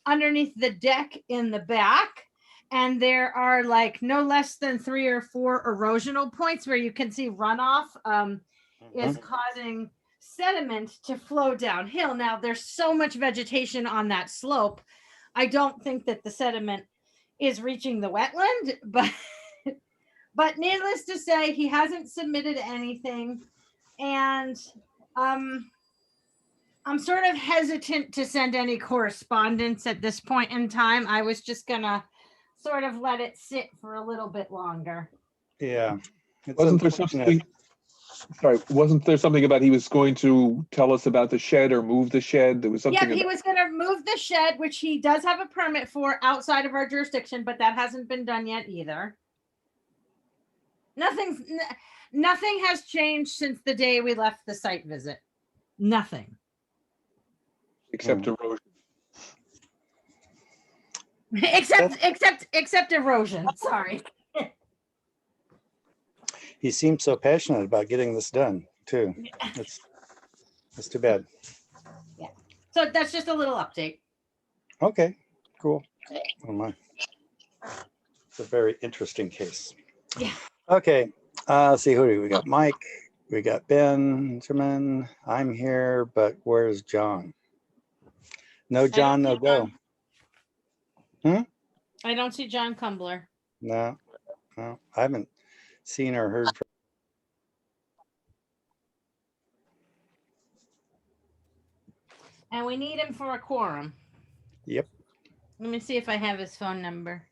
underneath the deck in the back. And there are like no less than 3 or 4 erosional points where you can see runoff is causing sediment to flow downhill. Now there's so much vegetation on that slope. I don't think that the sediment is reaching the wetland, but needless to say, he hasn't submitted anything. And I'm sort of hesitant to send any correspondence at this point in time. I was just gonna sort of let it sit for a little bit longer. Yeah. Wasn't there something? Sorry, wasn't there something about he was going to tell us about the shed or move the shed? There was something. Yeah, he was going to move the shed, which he does have a permit for outside of our jurisdiction, but that hasn't been done yet either. Nothing has changed since the day we left the site visit. Nothing. Except erosion. except erosion. Sorry. He seems so passionate about getting this done too. That's too bad. Yeah. So that's just a little update. Okay, cool. Oh my. It's a very interesting case. Yeah. Okay. Let's see, who do we got? Mike, we got Benjamin. I'm here, but where's John? No John, no go. I don't see John Kumbler. No, I haven't seen or heard from. And we need him for a quorum. Yep. Let me see if I have his phone number.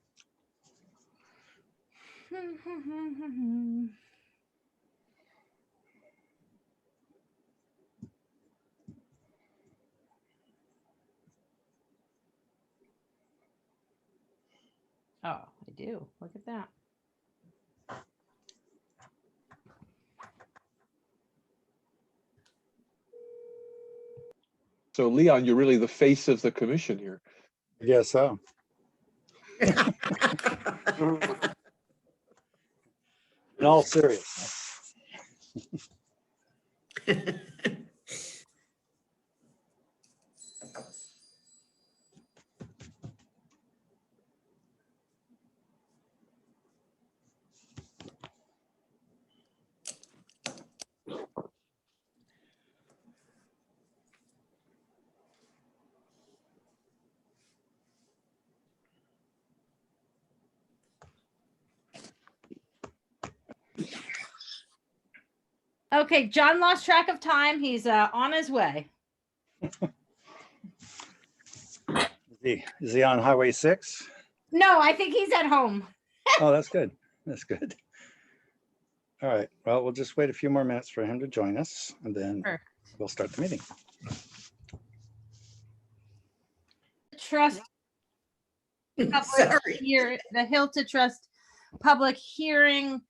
Oh, I do. Look at that. So Leon, you're really the face of the commission here. I guess so. In all seriousness. Okay, John lost track of time. He's on his way. Is he on Highway 6? No, I think he's at home. Oh, that's good. That's good. All right. Well, we'll just wait a few more minutes for him to join us, and then we'll start the meeting. Trust here, the Hill to Trust public hearing,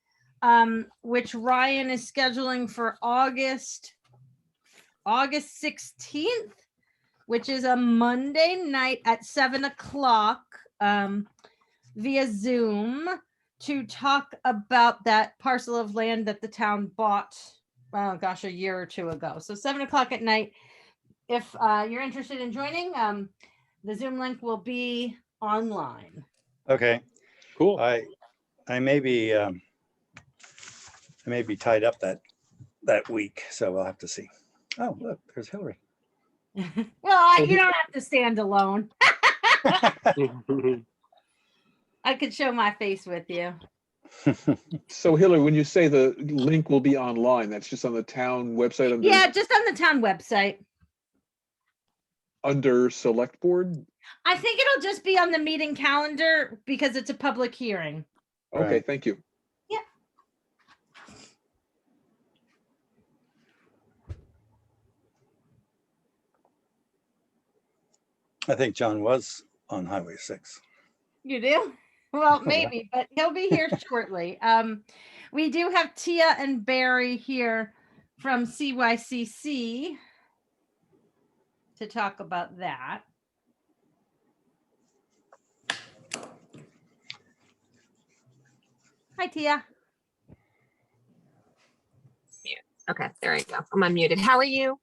which Ryan is scheduling for August 16th, which is a Monday night at 7 o'clock via Zoom to talk about that parcel of land that the town bought, oh gosh, a year or two ago. So 7 o'clock at night. If you're interested in joining, the Zoom link will be online. Okay. Cool. I may be tied up that week, so we'll have to see. Oh, look, there's Hillary. Well, you don't have to stand alone. I could show my face with you. So Hillary, when you say the link will be online, that's just on the town website? Yeah, just on the town website. Under select board? I think it'll just be on the meeting calendar because it's a public hearing. Okay, Right. thank you. Yeah. I think John was on Highway 6. You do? Well, maybe, but he'll be here shortly. We do have Tia and Barry here from CYCC to talk about that. Hi, Tia. Okay, there you go. I'm unmuted. How are you?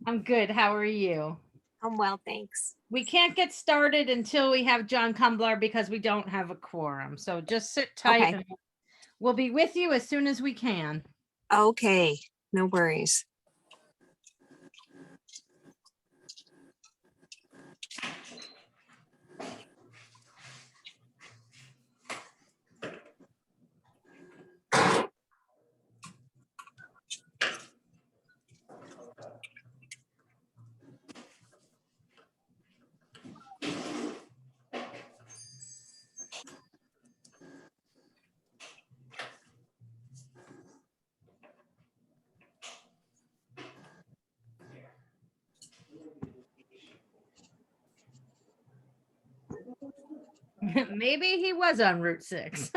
I'm good. How are you? I'm well, thanks. We can't get started until we have John Kumbler because we don't have a quorum. So just sit tight Okay. and we'll be with you as soon as we can. Okay, no worries. Maybe he was on Route 6.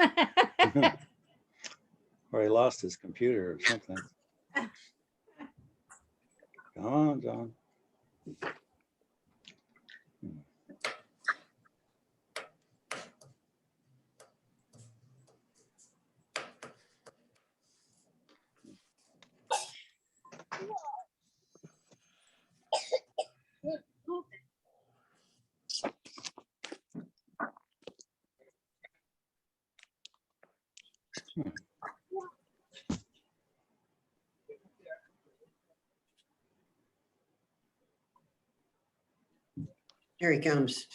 Or he lost his computer or something. Come on, John. Here he comes.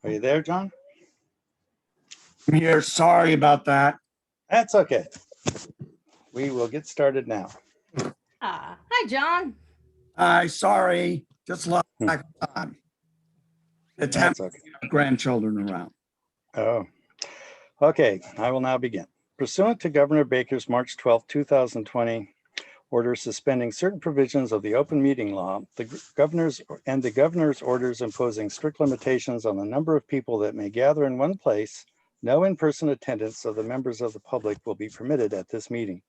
Are you there, John? I'm here. Sorry about that. That's okay. We will get started now. Hi, John. Hi, sorry. Just lost track of time. The time That's okay. grandchildren around. Oh, okay. I will now begin. Pursuant to Governor Baker's March 12, 2020 order suspending certain provisions of the open meeting law, the governor's orders imposing strict limitations on the number of people that may gather in one place, no in-person attendance of the members of the public will be permitted at this meeting.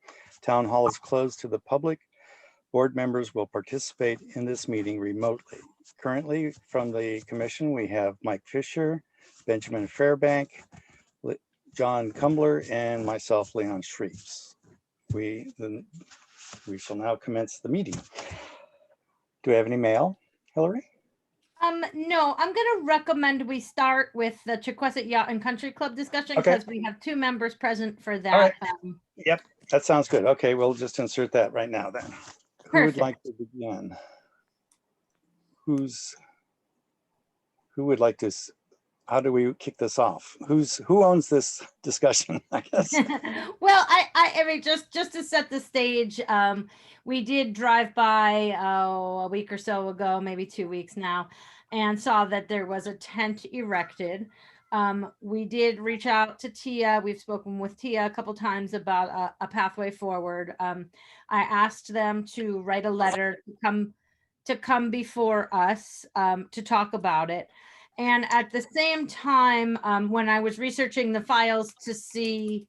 Town hall is closed to the public. Board members will participate in this meeting remotely. Currently, from the commission, we have Mike Fisher, Benjamin Fairbank, John Kumbler, and myself, Leon Shreves. We shall now commence the meeting. Do we have any mail, Hillary? No, I'm going to recommend we start with the Cheque Yacht and Country Club discussion Okay. because we have 2 members present for that. All right. Yep, that sounds good. Okay, we'll just insert that right now then. Who would Perfect. like to begin? Who would like to, how do we kick this off? Who owns this discussion, I guess? Well, I mean, just to set the stage, we did drive by a week or so ago, maybe 2 weeks now, and saw that there was a tent erected. We did reach out to Tia. We've spoken with Tia a couple times about a pathway forward. I asked them to write a letter to come before us to talk about it. And at the same time, when I was researching the files to see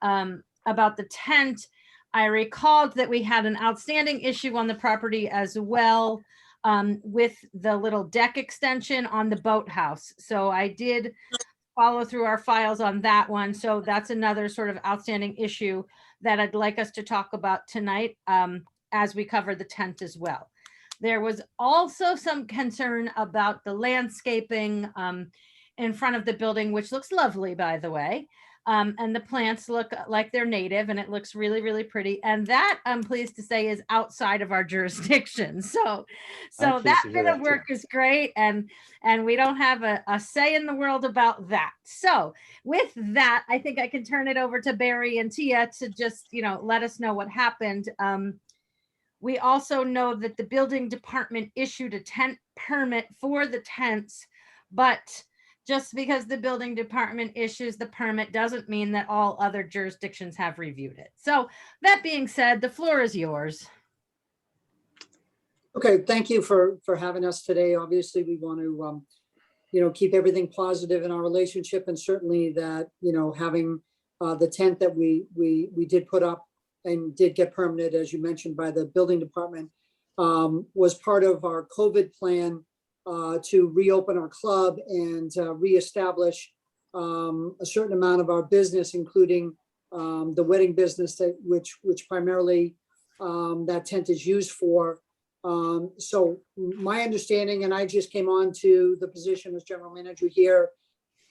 about the tent, I recalled that we had an outstanding issue on the property as well with the little deck extension on the boathouse. So I did follow through our files on that one. So that's another sort of outstanding issue that I'd like us to talk about tonight as we cover the tent as well. There was also some concern about the landscaping in front of the building, which looks lovely, by the way. And the plants look like they're native and it looks really, really pretty. And that, I'm pleased to say, is outside of our jurisdiction. So that bit of work is great. And we don't have a say in the world about that. So with that, I think I can turn it over to Barry and Tia to just, let us know what happened. We also know that the building department issued a tent permit for the tents, but just because the building department issues the permit doesn't mean that all other jurisdictions have reviewed it. So that being said, the floor is yours. Okay, thank you for having us today. Obviously, we want to, keep everything positive in our relationship, and certainly that, having the tent that we did put up and did get permitted, as you mentioned, by the building department, was part of our COVID plan to reopen our club and reestablish a certain amount of our business, including the wedding business, which primarily that tent is used for. So my understanding, and I just came on to the position as general manager here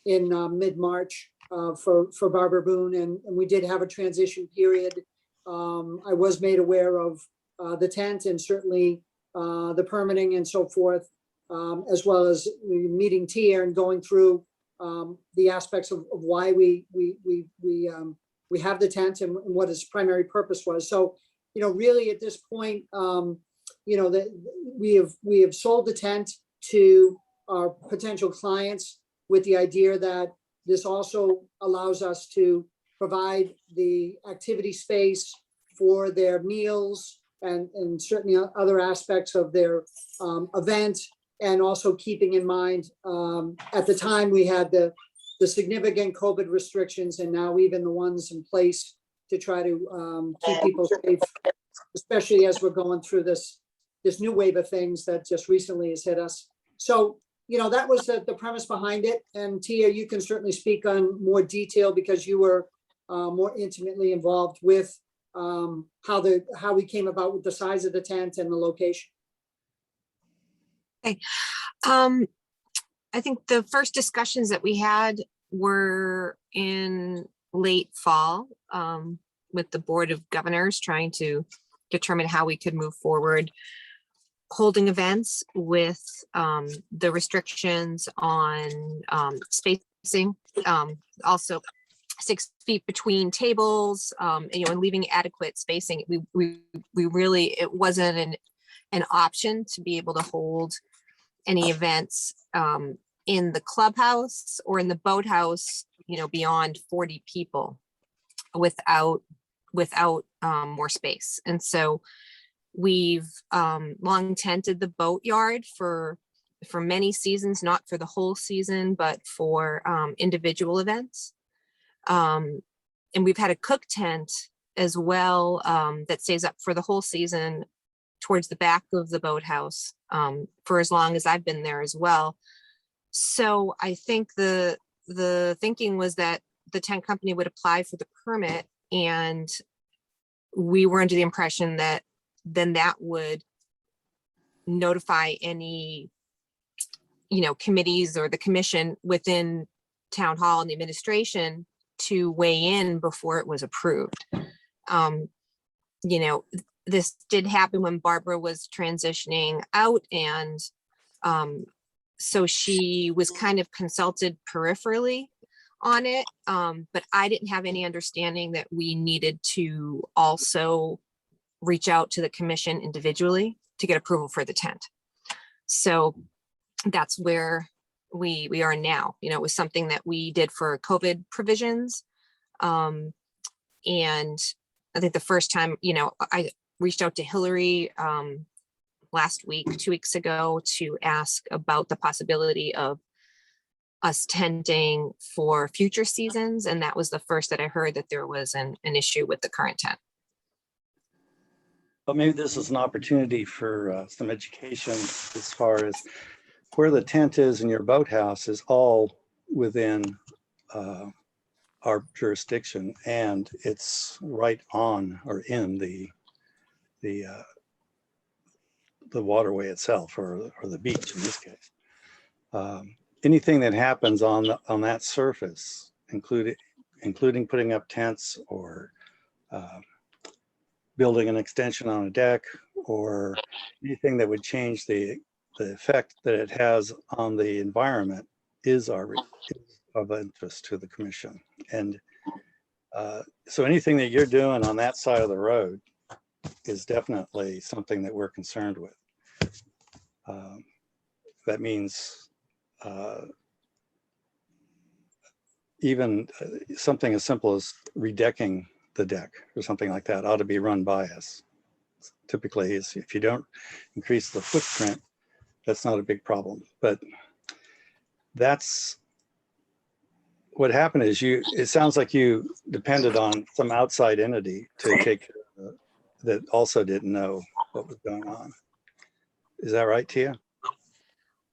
in mid-March for Barbara Boone, and we did have a transition period. I was made aware of the tent and certainly the permitting and so forth, as well as meeting Tia and going through the aspects of why we have the tent and what its primary purpose was. So, really at this point, that we have sold the tent to our potential clients with the idea that this also allows us to provide the activity space for their meals and certainly other aspects of their event. And also keeping in mind, at the time we had the significant COVID restrictions, and now even the ones in place to try to keep people safe, especially as we're going through this new wave of things that just recently has hit us. So, that was the premise behind it. And Tia, you can certainly speak on more detail because you were more intimately involved with how we came about with the size of the tent and the location. Okay. I think the first discussions that we had were in late fall with the Board of Governors, trying to determine how we could move forward holding events with the restrictions on spacing, also 6 feet between tables, and leaving adequate spacing. We really, it wasn't an option to be able to hold any events in the clubhouse or in the boathouse, beyond 40 people without more space. And so we've long tented the boatyard for many seasons, not for the whole season, but for individual events. And we've had a cook tent as well that stays up for the whole season towards the back of the boathouse for as long as I've been there as well. So I think the thinking was that the tent company would apply for the permit, and we were under the impression that then that would notify any, committees or the commission within town hall and the administration to weigh in before it was approved. This did happen when Barbara was transitioning out, and so she was kind of consulted peripherally on it, but I didn't have any understanding that we needed to also reach out to the commission individually to get approval for the tent. So that's where we are now. It was something that we did for COVID provisions. And I think the first time, I reached out to Hillary last week, 2 weeks ago, to ask about the possibility of us tenting for future seasons. And that was the first that I heard that there was an issue with the current tent. But maybe this is an opportunity for some education as far as where the tent is in your boathouse is all within our jurisdiction, and it's right on or in the waterway itself, or the beach in this case. Anything that happens on that surface, including putting up tents or building an extension on a deck, or anything that would change the effect that it has on the environment, is of interest to the commission. And so anything that you're doing on that side of the road is definitely something that we're concerned with. That means even something as simple as redecking the deck or something like that ought to be run by us. Typically, if you don't increase the footprint, that's not a big problem. But that's what happened is it sounds like you depended on some outside entity to take care of that also didn't know what was going on. Is that right, Tia?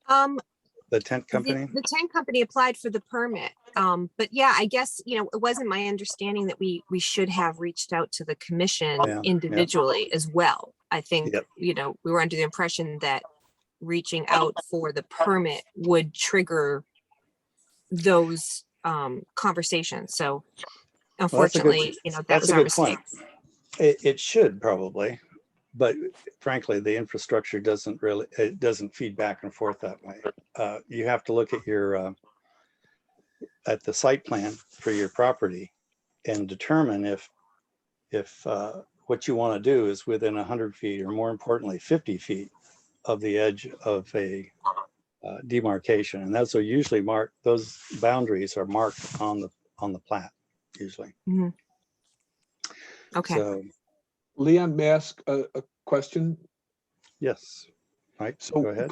The tent company? The tent company applied for the permit. But yeah, I guess, you know, it wasn't my understanding that we should have reached out to the commission Yeah, individually as well. I think, Yep. you know, we were under the impression that reaching out for the permit would trigger those conversations. So Well, that's a good- unfortunately, you know, that that's was a our good mistake. point. It should probably, but frankly, the infrastructure it doesn't feed back and forth that way. You have to look at at the site plan for your property and determine if what you want to do is within 100 feet, or more importantly, 50 feet of the edge of a demarcation. And those are usually those boundaries are marked on the plat usually. Mhm. Okay. So Leon, may I ask a question? yes, Mike, So go ahead.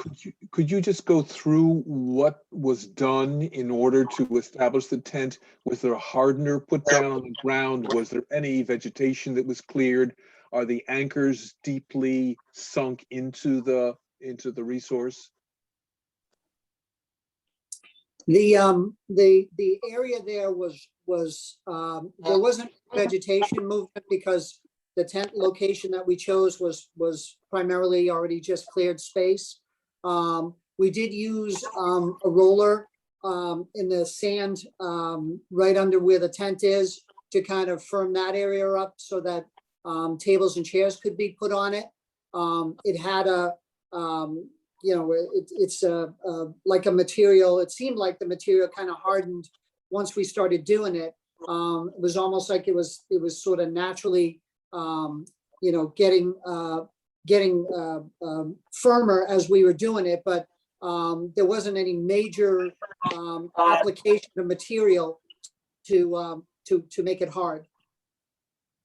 could you just go through what was done in order to establish the tent? Was there a hardener put down on the ground? Was there any vegetation that was cleared? Are the anchors deeply sunk into the resource? The area there there wasn't vegetation movement because the tent location that we chose was primarily already just cleared space. We did use a roller in the sand right under where the tent is to kind of firm that area up so that tables and chairs could be put on it. It had it's like a material. It seemed like the material kind of hardened once we started doing it. It was almost like it was sort of naturally, getting firmer as we were doing it, but there wasn't any major application of material to make it hard.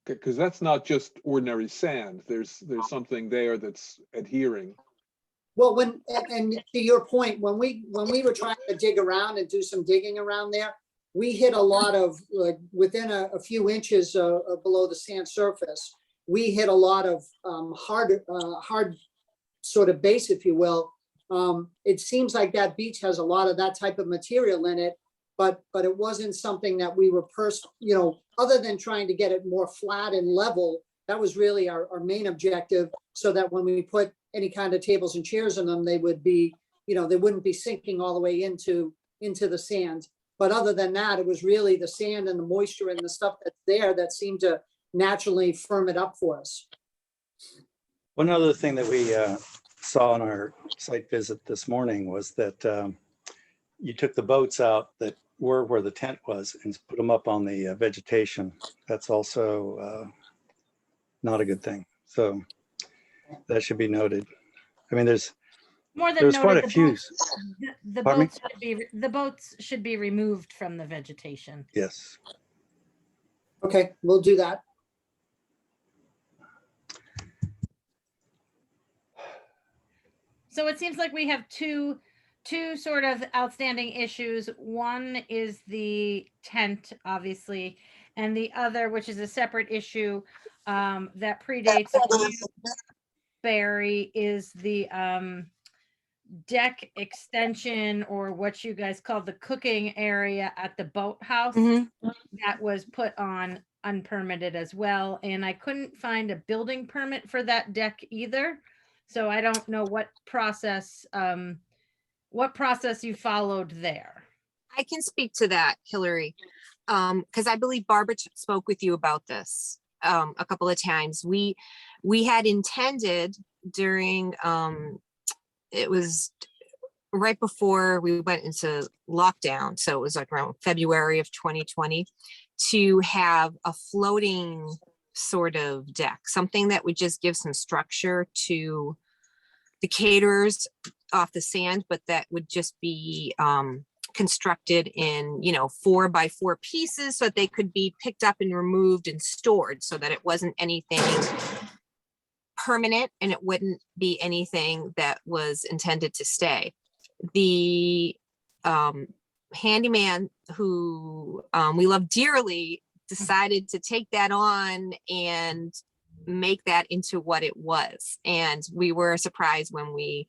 Because that's not just ordinary sand. There's something there that's adhering. Well, and to your point, when we were trying to dig around and do some digging around there, we hit a lot of, like, within a few inches below the sand surface, we hit a lot of hard sort of base, if you will. It seems like that beach has a lot of that type of material in it, but it wasn't something that we were other than trying to get it more flat and level. That was really our main objective, so that when we put any kind of tables and chairs in them, they would be, they wouldn't be sinking all the way into the sand. But other than that, it was really the sand and the moisture and the stuff that's there that seemed to naturally firm it up for us. One other thing that we saw on our site visit this morning was that you took the boats out that were where the tent was and put them up on the vegetation. That's also not a good thing. So that should be noted. I mean, there's More than quite noted, a few. the Pardon me? boats should be removed from the vegetation. Yes. Okay, we'll do that. So it seems like we have two sort of outstanding issues. One is the tent, obviously, and the other, which is a separate issue that predates you, Barry, is the deck extension, or what you guys call the cooking area at the boathouse. That was put on unpermitted as well. And I couldn't find a building permit for that deck either. So I don't know what process you followed there. I can speak to that, Hillary, because I believe Barbara spoke with you about this a couple of times. We had intended during, it was right before we went into lockdown, so it was like around February of 2020, to have a floating sort of deck, something that would just give some structure to the caterers off the sand, but that would just be constructed in 4x4 pieces so that they could be picked up and removed and stored, so that it wasn't anything permanent and it wouldn't be anything that was intended to stay. The handyman, who we love dearly, decided to take that on and make that into what it was. And we were surprised when we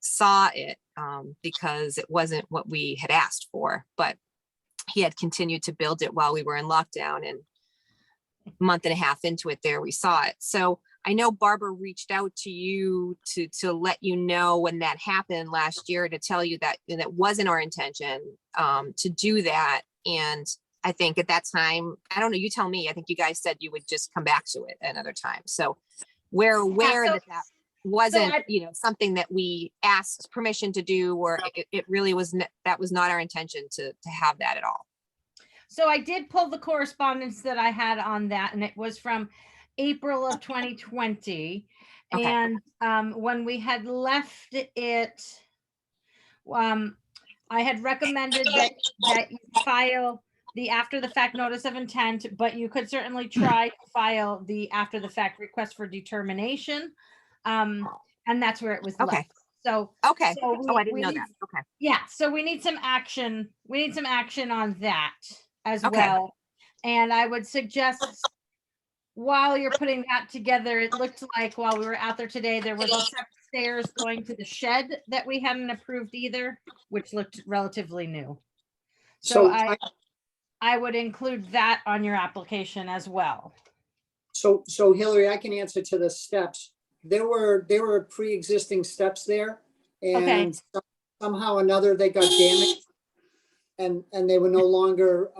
saw it, because it wasn't what we had asked for, but he had continued to build it while we were in lockdown, and a month and a half into it there, we saw it. So I know Barbara reached out to you to let you know when that happened last year, to tell you that it wasn't our intention to do that. And I think at that time, I don't know, you tell me, I think you guys said you would just come back to it another time. So we're aware so- that wasn't, I- something that we asked permission to do, or it really was, that was not our intention to have that at all. So I did pull the correspondence that I had on that, and it was from April of 2020. Okay. And when we had left it, I had recommended that you file the after the fact notice of intent, but you could certainly try to file the after the fact request for determination. And that's where it was Okay. left. So, Okay. so I didn't we know need- that. Okay. yeah, so we need some action. We need some action on that as Okay. well. And I would suggest, while you're putting that together, it looked like while we were out there today, there was a set of stairs going to the shed that we hadn't approved either, which looked relatively new. So I would include that on your application as well. So Hillary, I can answer to the steps. There were pre-existing steps there, Okay. and somehow or another they got damaged, and they were no longer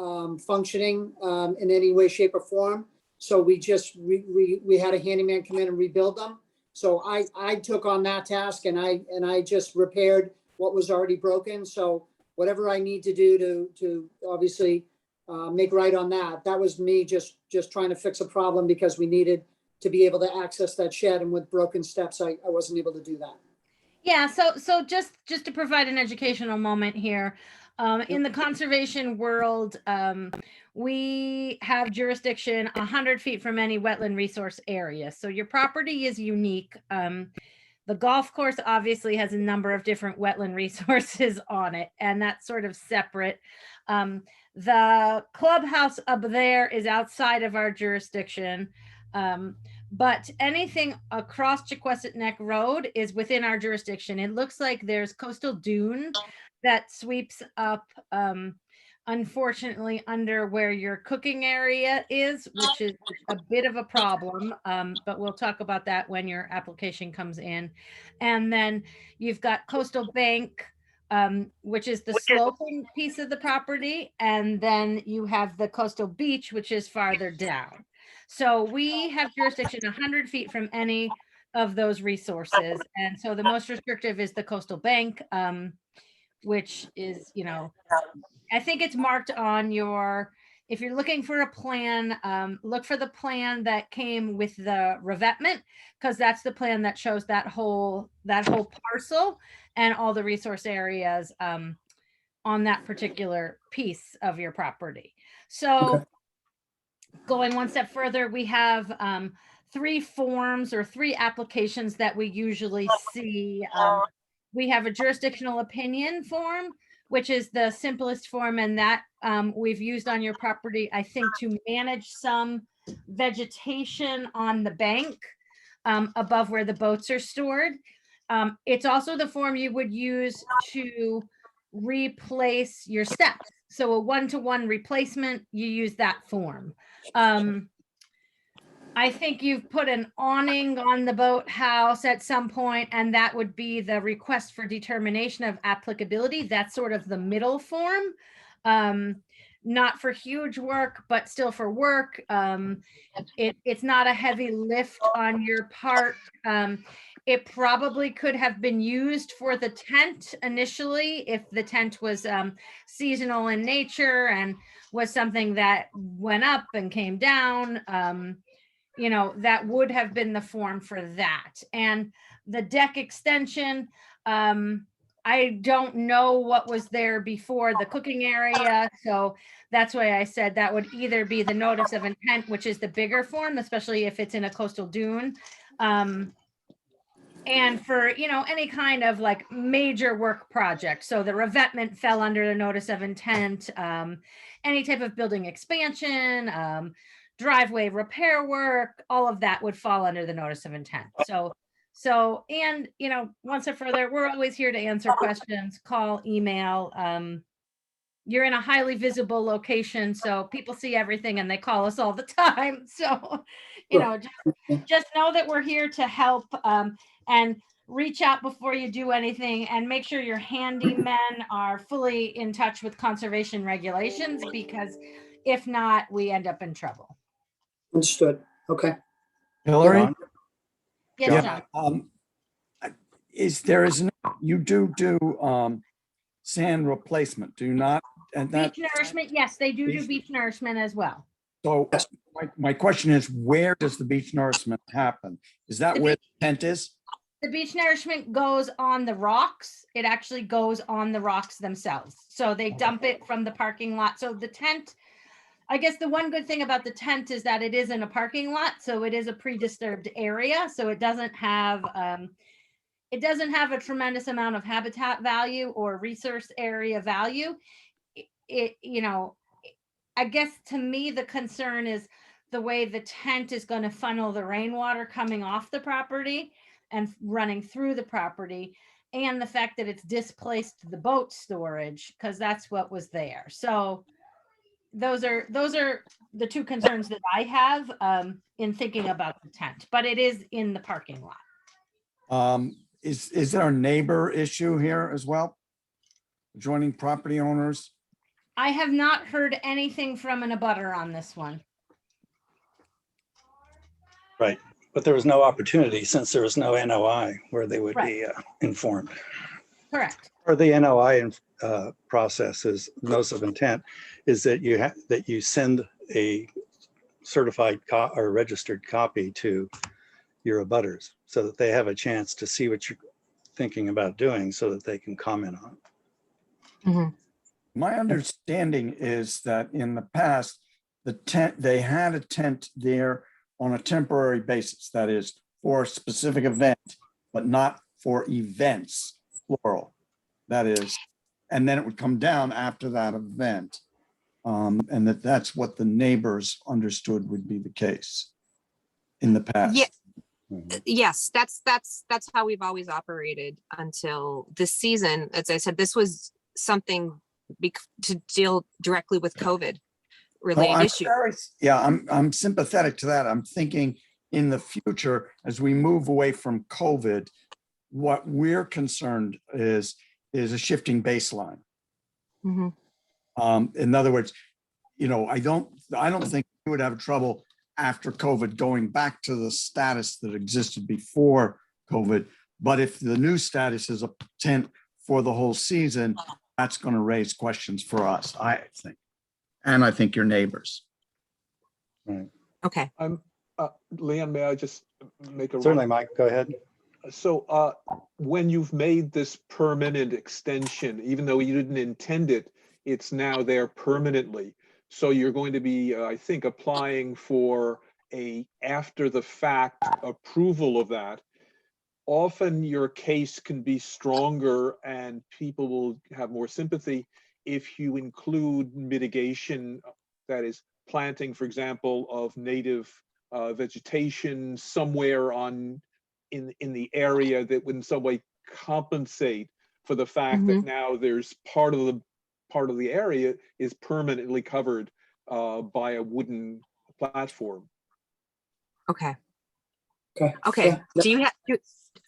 functioning in any way, shape, or form. So we just we had a handyman come in and rebuild them. So I took on that task, and I just repaired what was already broken. So whatever I need to do to obviously make right on that. That was me just trying to fix a problem because we needed to be able to access that shed, and with broken steps, I wasn't able to do that. Yeah, so just to provide an educational moment here, in the conservation world, we have jurisdiction 100 feet from any wetland resource area. So your property is unique. The golf course obviously has a number of different wetland resources on it, and that's sort of separate. The clubhouse up there is outside of our jurisdiction. But anything across Chequesset Neck Road is within our jurisdiction. It looks like there's coastal dune that sweeps up, unfortunately, under where your cooking area is, which is a bit of a problem. But we'll talk about that when your application comes in. And then you've got coastal bank, which is the sloping piece of the property. And then you have the coastal beach, which is farther down. So we have jurisdiction 100 feet from any of those resources. And so the most restrictive is the coastal bank, which is, I think it's marked on your, if you're looking for a plan, look for the plan that came with the revetment, because that's the plan that shows that whole parcel and all the resource areas on that particular piece of your property. So Okay. Going one step further, we have 3 forms or 3 applications that we usually see. We have a jurisdictional opinion form, which is the simplest form, and that we've used on your property, I think, to manage some vegetation on the bank above where the boats are stored. It's also the form you would use to replace your steps. So a 1-to-1 replacement, you use that form. I think you've put an awning on the boathouse at some point, and that would be the request for determination of applicability. That's sort of the middle form. Not for huge work, but still for work. It's not a heavy lift on your part. It probably could have been used for the tent initially if the tent was seasonal in nature and was something that went up and came down. That would have been the form for that. And the deck extension, I don't know what was there before the cooking area. So that's why I said that would either be the notice of intent, which is the bigger form, especially if it's in a coastal dune. And for, any kind of like major work project. So the revetment fell under the notice of intent, any type of building expansion, driveway repair work, all of that would fall under the notice of intent. So, and, you know, once or further, we're always here to answer questions, call, email. You're in a highly visible location, so people see everything and they call us all the time. So, you know, just know that we're here to help, and reach out before you do anything, and make sure your handymen are fully in touch with conservation regulations, because if not, we end up in trouble. Understood. Okay. Hillary? John? Yes, Yeah. John. You do sand replacement, do you not? And that, Beach nourishment, yes, they do beach nourishment as well. so my question is, where does the beach nourishment happen? Is that The where the tent is? The beach nourishment goes on the rocks. It actually goes on the rocks themselves. So they dump it from the parking lot. So the tent, I guess the one good thing about the tent is that it is in a parking lot. So it is a pre-disturbed area. So it doesn't have a tremendous amount of habitat value or resource area value. You know, I guess to me, the concern is the way the tent is going to funnel the rainwater coming off the property and running through the property, and the fact that it's displaced the boat storage, because that's what was there. So those are the two concerns that I have in thinking about the tent, but it is in the parking lot. Is there a neighbor issue here as well? Adjoining property owners? I have not heard anything from an abutter on this one. Right. But there was no opportunity since there was no NOI where they would be informed. Correct. Or the NOI process is notice of intent is that you send a certified or registered copy to your abutters so that they have a chance to see what you're thinking about doing so that they can comment on it. Mhm. My understanding is that in the past, they had a tent there on a temporary basis, that is for a specific event, but not for events, plural. That is, and then it would come down after that event. And that's what the neighbors understood would be the case in the past. Yeah. Mhm. Yes, that's how we've always operated until this season. As I said, this was something to deal directly with COVID related issues. I'm sympathetic to that. I'm thinking in the future, as we move away from COVID, what we're concerned is a shifting baseline. Mhm. In other words, you know, I don't think we would have trouble after COVID going back to the status that existed before COVID. But if the new status is a tent for the whole season, that's going to raise questions for us, I think. And I think your neighbors. Right. Okay. Leon, may I just make a Certainly, Mike, go ahead. So when you've made this permanent extension, even though you didn't intend it, it's now there permanently. So you're going to be, I think, applying for a after the fact approval of that. Often your case can be stronger and people will have more sympathy if you include mitigation, that is planting, for example, of native vegetation somewhere in the area that would in some way compensate for the fact that now there's part of the area is permanently covered by a wooden platform. Okay. Okay. Yeah. Do you have,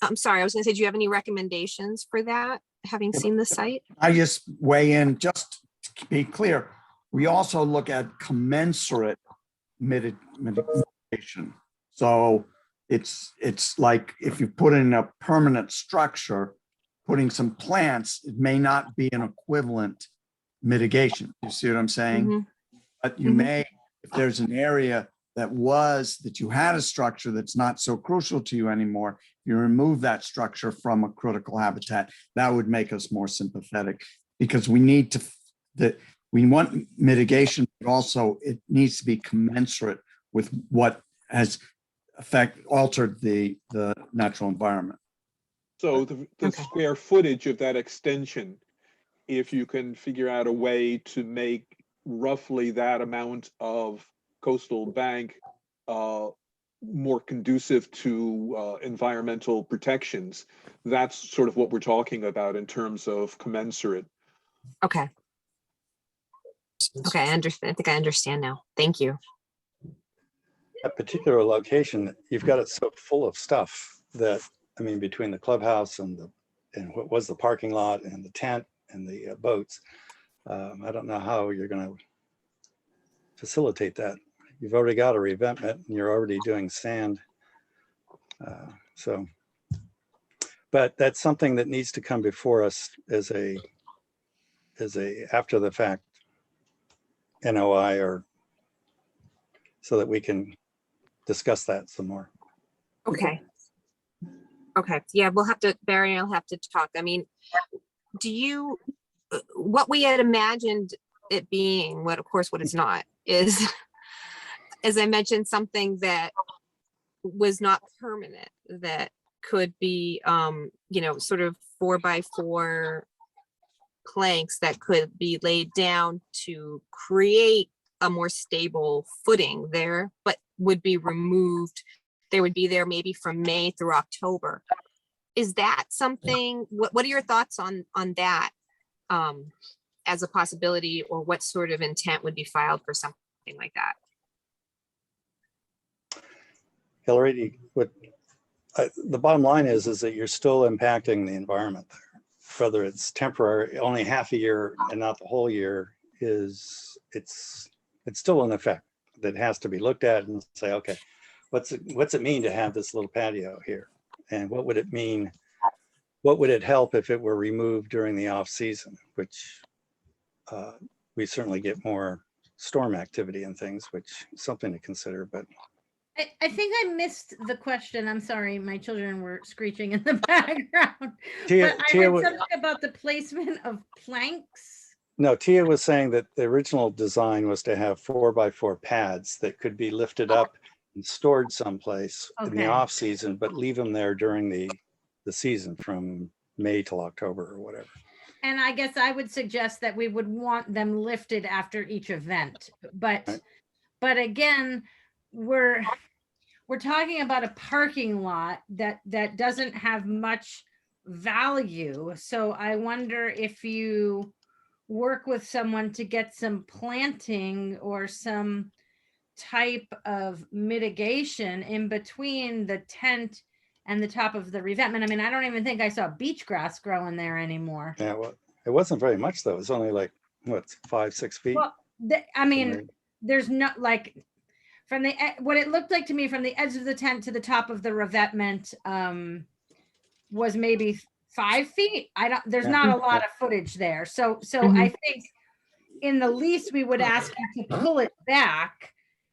I'm sorry, I was gonna say, do you have any recommendations for that, having seen the site? I just weigh in, just to be clear, we also look at commensurate mitigation. So it's like if you put in a permanent structure, putting some plants, it may not be an equivalent mitigation. You see what I'm saying? Mhm. But you may, if there's an area that you had a structure that's not so crucial to you anymore, you remove that structure from a critical habitat, that would make us more sympathetic, because we need we want mitigation, but also it needs to be commensurate with what has altered the natural environment. So the square footage of that extension, if you can figure out a way to make roughly that amount of coastal bank more conducive to environmental protections. That's sort of what we're talking about in terms of commensurate. Okay. Okay, I understand. I think I understand now. Thank you. That particular location, you've got it so full of stuff that, I mean, between the clubhouse and what was the parking lot and the tent and the boats, I don't know how you're going to facilitate that. You've already got a revetment and you're already doing sand. But that's something that needs to come before us as a after the fact NOI, or so that we can discuss that some more. Okay. Okay, yeah, we'll have to, Barry and I'll have to talk. I mean, do you, what we had imagined it being, what of course what it's not, is, as I mentioned, something that was not permanent, that could be, you know, sort of 4x4 planks that could be laid down to create a more stable footing there, but would be removed. They would be there maybe from May through October. Is that something, what are your thoughts on that as a possibility, or what sort of intent would be filed for something like that? Hillary, the bottom line is that you're still impacting the environment there. Whether it's temporary, only half a year and not the whole year, it's still an effect that has to be looked at and say, okay, what's it mean to have this little patio here? And what would it mean? What would it help if it were removed during the off season, which we certainly get more storm activity and things, which is something to consider. But I think I missed the question. I'm sorry, my children were screeching in the background. Tia, But I heard something about the placement of planks. No, Tia was saying that the original design was to have 4x4 pads that could be lifted up and stored someplace in the Okay. off season, but leave them there during the season from May till October or whatever. And I guess I would suggest that we would want them lifted after each event. But Right. but again, we're talking about a parking lot that doesn't have much value. So I wonder if you work with someone to get some planting or some type of mitigation in between the tent and the top of the revetment. I mean, I don't even think I saw beach grass growing there anymore. Yeah, well, it wasn't very much though. It was only like, what, 5-6 feet? Well, I mean, there's not like from the what it looked like to me from the edge of the tent to the top of the revetment was maybe 5 feet. There's Yeah. not a lot of footage there. So I think in the least we would ask you to pull it back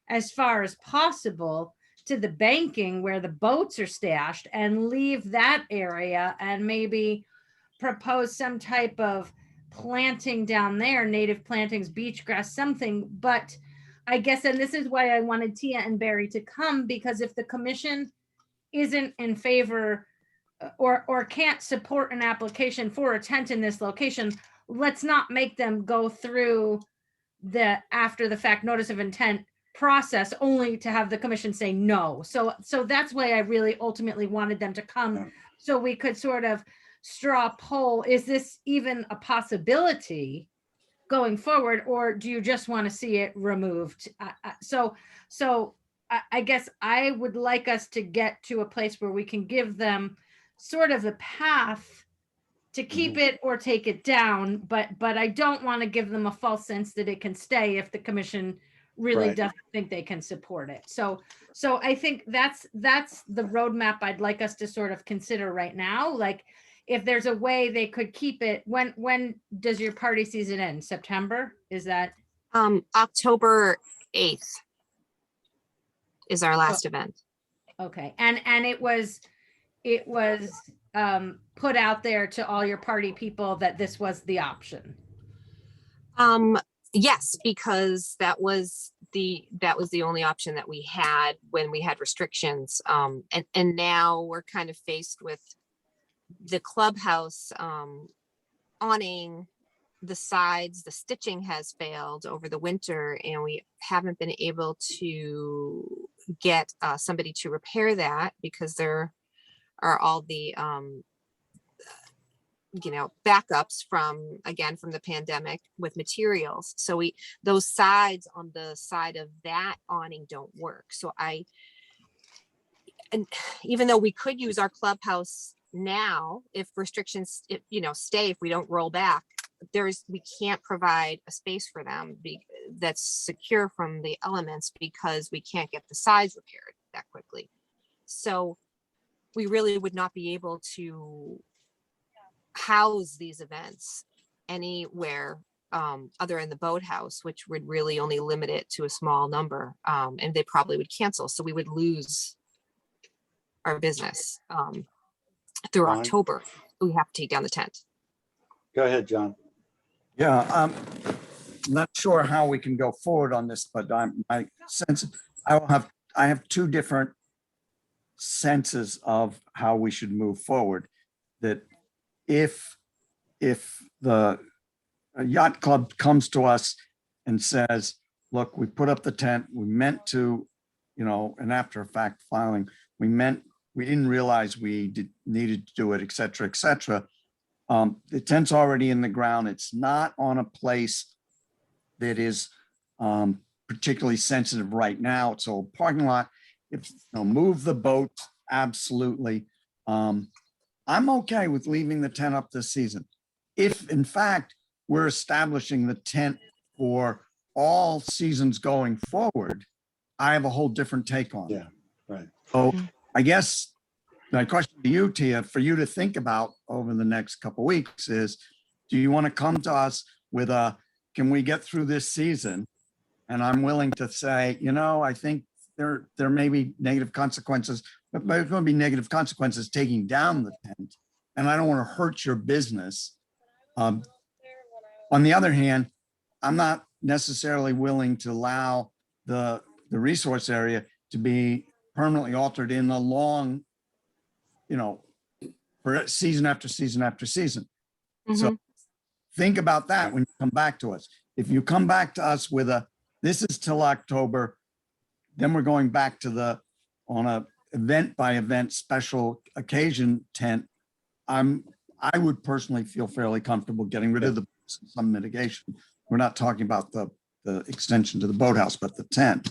as far as possible to the banking where the boats are stashed and leave that area, and maybe propose some type of planting down there, native plantings, beach grass, something. But I guess, and this is why I wanted Tia and Barry to come, because if the commission isn't in favor or can't support an application for a tent in this location, let's not make them go through the after the fact notice of intent process only to have the commission say no. So that's why I really ultimately wanted them to come, Yeah. so we could sort of straw poll, is this even a possibility going forward, or do you just want to see it removed? So I guess I would like us to get to a place where we can give them sort of a path to keep it or take it down, but I don't want to give them a false sense that it can stay if the commission really Right. doesn't think they can support it. So I think that's the roadmap I'd like us to sort of consider right now. Like, if there's a way they could keep it, when does your party season end? September? Is that? October 8th is our last event. Okay. And it was put out there to all your party people that this was the option. Yes, because that was the only option that we had when we had restrictions. And now we're kind of faced with the clubhouse awning the sides, the stitching has failed over the winter, and we haven't been able to get somebody to repair that because there are all the backups from the pandemic with materials. So those sides on the side of that awning don't work. So and even though we could use our clubhouse now, if restrictions, stay, if we don't roll back, we can't provide a space for them that's secure from the elements because we can't get the sides repaired that quickly. So we really would not be able to house these events anywhere other than the boathouse, which would really only limit it to a small number, and they probably would cancel. So we would lose our business through Fine. October. We have to take down the tent. Go ahead, John. Yeah, I'm not sure how we can go forward on this, but my sense, I have two different senses of how we should move forward. That if the yacht club comes to us and says, look, we put up the tent, we meant to, and after a fact filing, we didn't realize we needed to do it, et cetera, et cetera. The tent's already in the ground. It's not on a place that is particularly sensitive right now. It's a parking lot. If move the boat, absolutely. I'm okay with leaving the tent up this season. If in fact we're establishing the tent for all seasons going forward, I have a whole different take on it. Yeah, right. So I guess my question to you, Tia, for you to think about over the next couple of weeks is, do you want to come to us with can we get through this season? And I'm willing to say, I think there may be negative consequences, but there's going to be negative consequences taking down the tent. And I don't want to hurt your business. On the other hand, I'm not necessarily willing to allow the resource area to be permanently altered in the long, for season after season after season. So think about that when you come back to us. If you come back to us with this is till October, then we're going back to on a event by event special occasion tent. I would personally feel fairly comfortable getting rid of some mitigation. We're not talking about the extension to the boathouse, but the tent.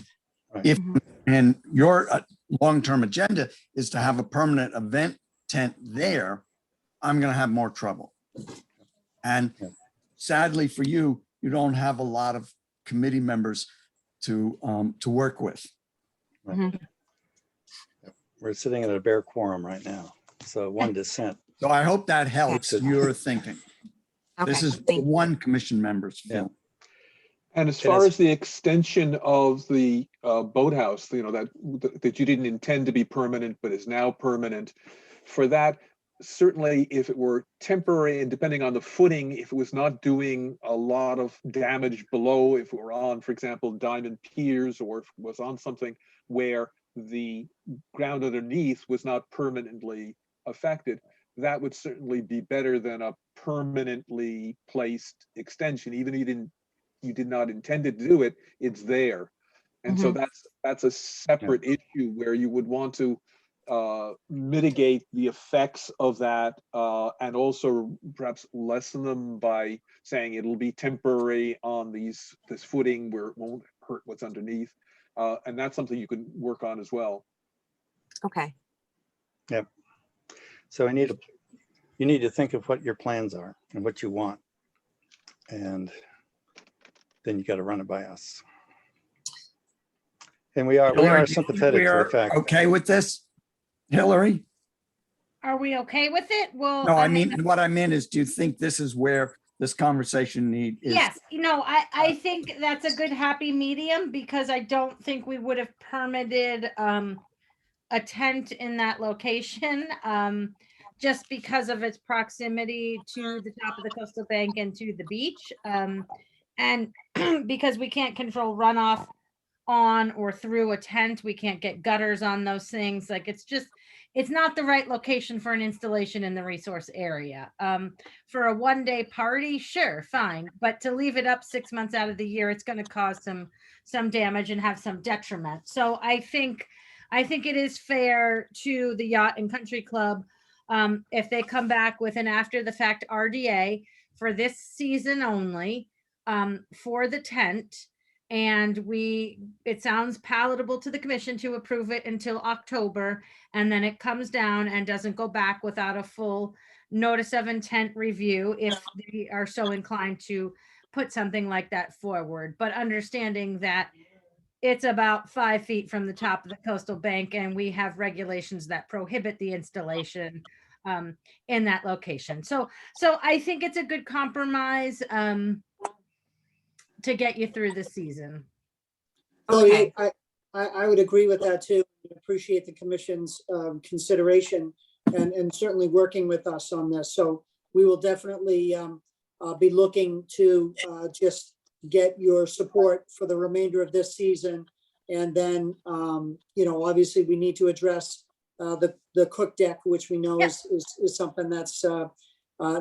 Right. And your long-term agenda is to have a permanent event tent there, I'm going to have more trouble. And sadly for you, you don't have a lot of committee members to work with. Right. We're sitting at a bare quorum right now, so one dissent. So I hope that helps your thinking. Okay. This is one commission member's film. And as far as the extension of the boathouse, that you didn't intend to be permanent, but is now permanent, for that, certainly if it were temporary and depending on the footing, if it was not doing a lot of damage below, if it were on, for example, diamond piers, or if it was on something where the ground underneath was not permanently affected, that would certainly be better than a permanently placed extension. Even if you did not intend to do it, it's there. And so that's a separate issue where you would want to mitigate the effects of that and also perhaps lessen them by saying it'll be temporary on this footing where it won't hurt what's underneath. And that's something you can work on as well. Okay. Yep. So you need to think of what your plans are and what you want. And then you got to run it by us. And we are sympathetic to the fact. Okay with this, Hillary? Are we okay with it? Well, No, I mean, what I meant is, do you think this is where this conversation is? Yes, I think that's a good happy medium, because I don't think we would have permitted a tent in that location just because of its proximity to the top of the coastal bank and to the beach. And because we can't control runoff on or through a tent, we can't get gutters on those things. Like, it's it's not the right location for an installation in the resource area. For a one-day party, sure, fine, but to leave it up 6 months out of the year, it's going to cause some damage and have some detriment. So I think it is fair to the Yacht and Country Club if they come back with an after the fact RDA for this season only for the tent. And it sounds palatable to the commission to approve it until October, and then it comes down and doesn't go back without a full notice of intent review if they are so inclined to put something like that forward. But understanding that it's about 5 feet from the top of the coastal bank, and we have regulations that prohibit the installation in that location. So I think it's a good compromise to get you through the season. So Okay. I would agree with that too. Appreciate the commission's consideration and certainly working with us on this. So we will definitely be looking to just get your support for the remainder of this season. And then, obviously we need to address the cook deck, which we know is something that's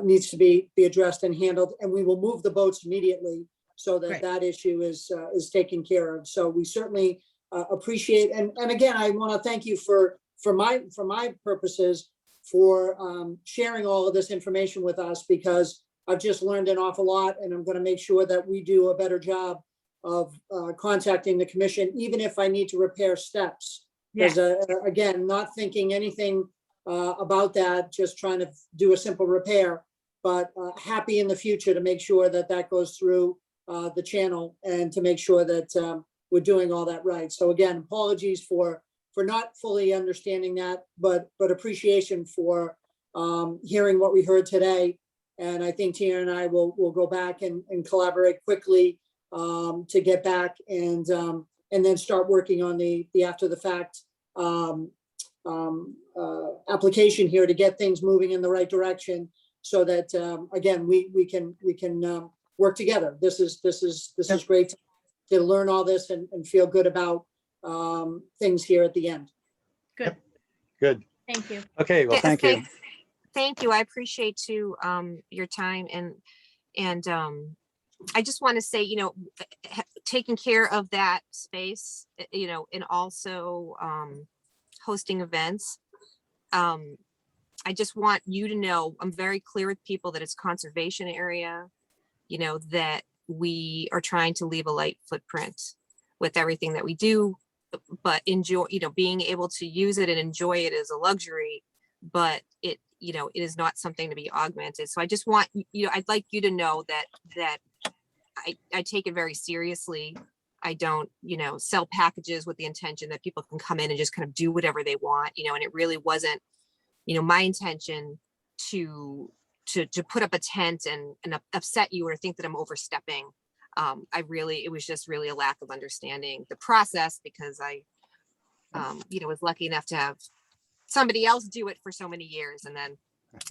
needs to be addressed and handled. And we will move the boats immediately so that Right. that issue is taken care of. So we certainly appreciate, and again, I want to thank you for my purposes for sharing all of this information with us, because I've just learned an awful lot, and I'm going to make sure that we do a better job of contacting the commission, even if I need to repair steps. Because again, not thinking anything about that, just trying to do a simple repair, but happy in the future to make sure that that goes through the channel and to make sure that we're doing all that right. So again, apologies for not fully understanding that, but appreciation for hearing what we heard today. And I think Tina and I will go back and collaborate quickly to get back and then start working on the after the fact application here to get things moving in the right direction, so that again we can work together. This is great to learn all this and feel good about things here at the end. Good. Good. Thank you. Okay, well, thank you. Thank you. I appreciate too your time, and I just want to say, taking care of that space, and also hosting events. I just want you to know, I'm very clear with people that it's conservation area, that we are trying to leave a light footprint with everything that we do, but enjoy, being able to use it and enjoy it is a luxury, but it is not something to be augmented. So I just want, I'd like you to know that I take it very seriously. I don't, sell packages with the intention that people can come in and just kind of do whatever they want, and it really wasn't, my intention to put up a tent and upset you or think that I'm overstepping. It was just really a lack of understanding the process, because I, was lucky enough to have somebody else do it for so many years. And then,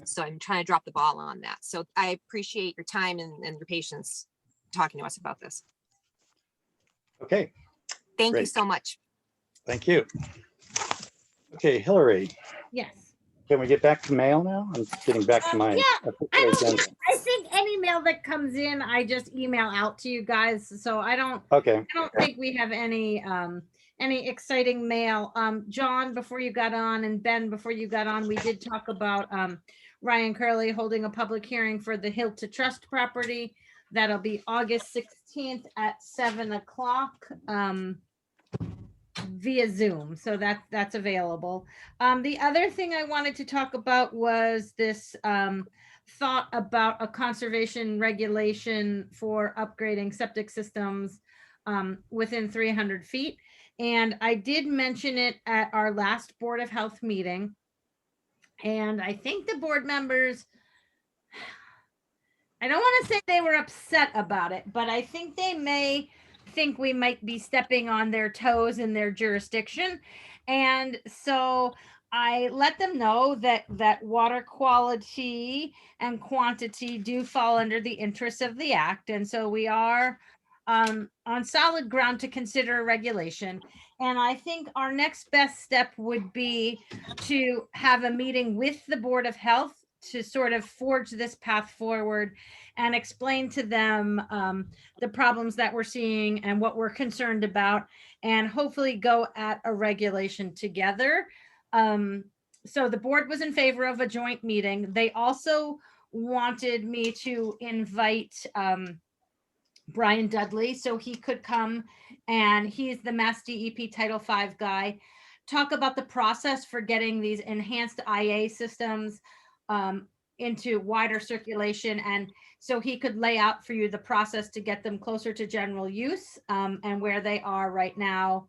so I'm trying to drop the ball on that. So I appreciate your time and your patience talking to us about this. Okay, Thank you Great. so much. thank you. Okay, Hillary, Yes. can we get back to mail now? I'm getting back to my agenda. I think any mail that comes in, I just email out to you guys. So I don't Okay, think we have any exciting mail. John, before you got on, and Ben, before you got on, we did talk about Ryan Curley holding a public hearing for the Hill to Trust property. That'll be August 16th at 7 o'clock via Zoom. So that's available. The other thing I wanted to talk about was this thought about a conservation regulation for upgrading septic systems within 300 feet. And I did mention it at our last Board of Health meeting. And I think the board members, I don't want to say they were upset about it, but I think they may think we might be stepping on their toes in their jurisdiction. And so I let them know that water quality and quantity do fall under the interests of the act. And so we are on solid ground to consider a regulation. And I think our next best step would be to have a meeting with the Board of Health to sort of forge this path forward and explain to them the problems that we're seeing and what we're concerned about, and hopefully go at a regulation together. So the board was in favor of a joint meeting. They also wanted me to invite Brian Dudley so he could come, and he's the Mass DEP Title V guy, talk about the process for getting these enhanced IA systems into wider circulation. And so he could lay out for you the process to get them closer to general use and where they are right now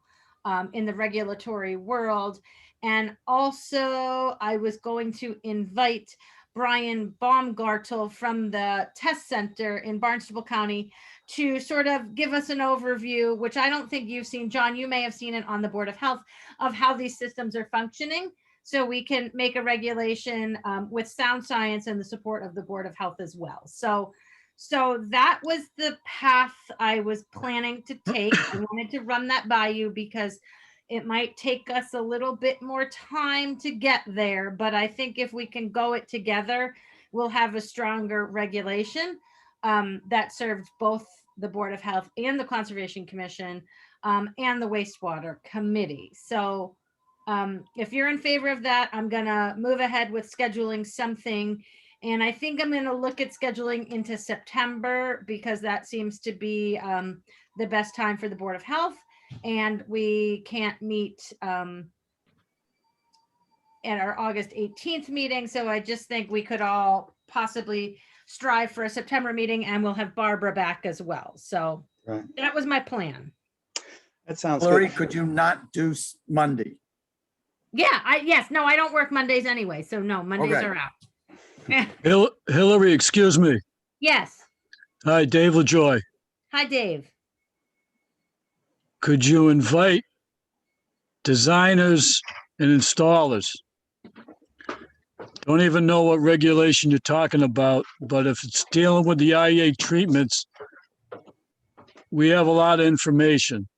in the regulatory world. And also I was going to invite Brian Baumgartel from the test center in Barnstable County to sort of give us an overview, which I don't think you've seen. John, you may have seen it on the Board of Health, of how these systems are functioning, so we can make a regulation with sound science and the support of the Board of Health as well. So that was the path I was planning to take. I wanted to run that by you because it might take us a little bit more time to get there, but I think if we can go it together, we'll have a stronger regulation that serves both the Board of Health and the Conservation Commission and the Wastewater Committee. So if you're in favor of that, I'm gonna move ahead with scheduling something. And I think I'm gonna look at scheduling into September because that seems to be the best time for the Board of Health. And we can't meet at our August 18th meeting. So I just think we could all possibly strive for a September meeting, and we'll have Barbara back as well. So Right. that was my plan. That sounds Hillary, good. could you not do Monday? Yeah, yes, no, I don't work Mondays anyway. So no, Mondays Okay. are out. Hillary, excuse me. Yes. Hi, Dave LaJoy. Hi, Dave. Could you invite designers and installers? Don't even know what regulation you're talking about, but if it's dealing with the IA treatments, we have a lot of information.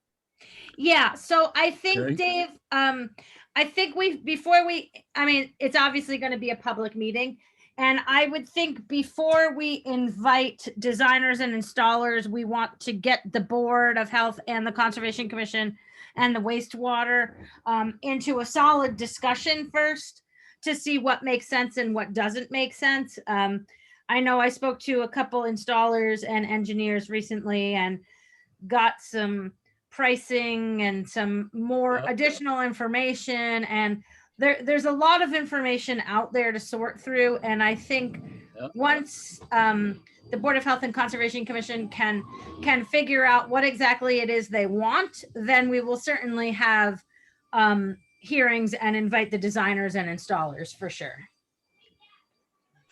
Yeah, so I think, Okay. Dave, I think I mean, it's obviously going to be a public meeting. And I would think before we invite designers and installers, we want to get the Board of Health and the Conservation Commission and the wastewater into a solid discussion first to see what makes sense and what doesn't make sense. I know I spoke to a couple installers and engineers recently and got some pricing and some more additional information, and there's a lot of information out there to sort through. And I think once the Board of Health and Conservation Commission can figure out what exactly it is they want, then we will certainly have hearings and invite the designers and installers for sure.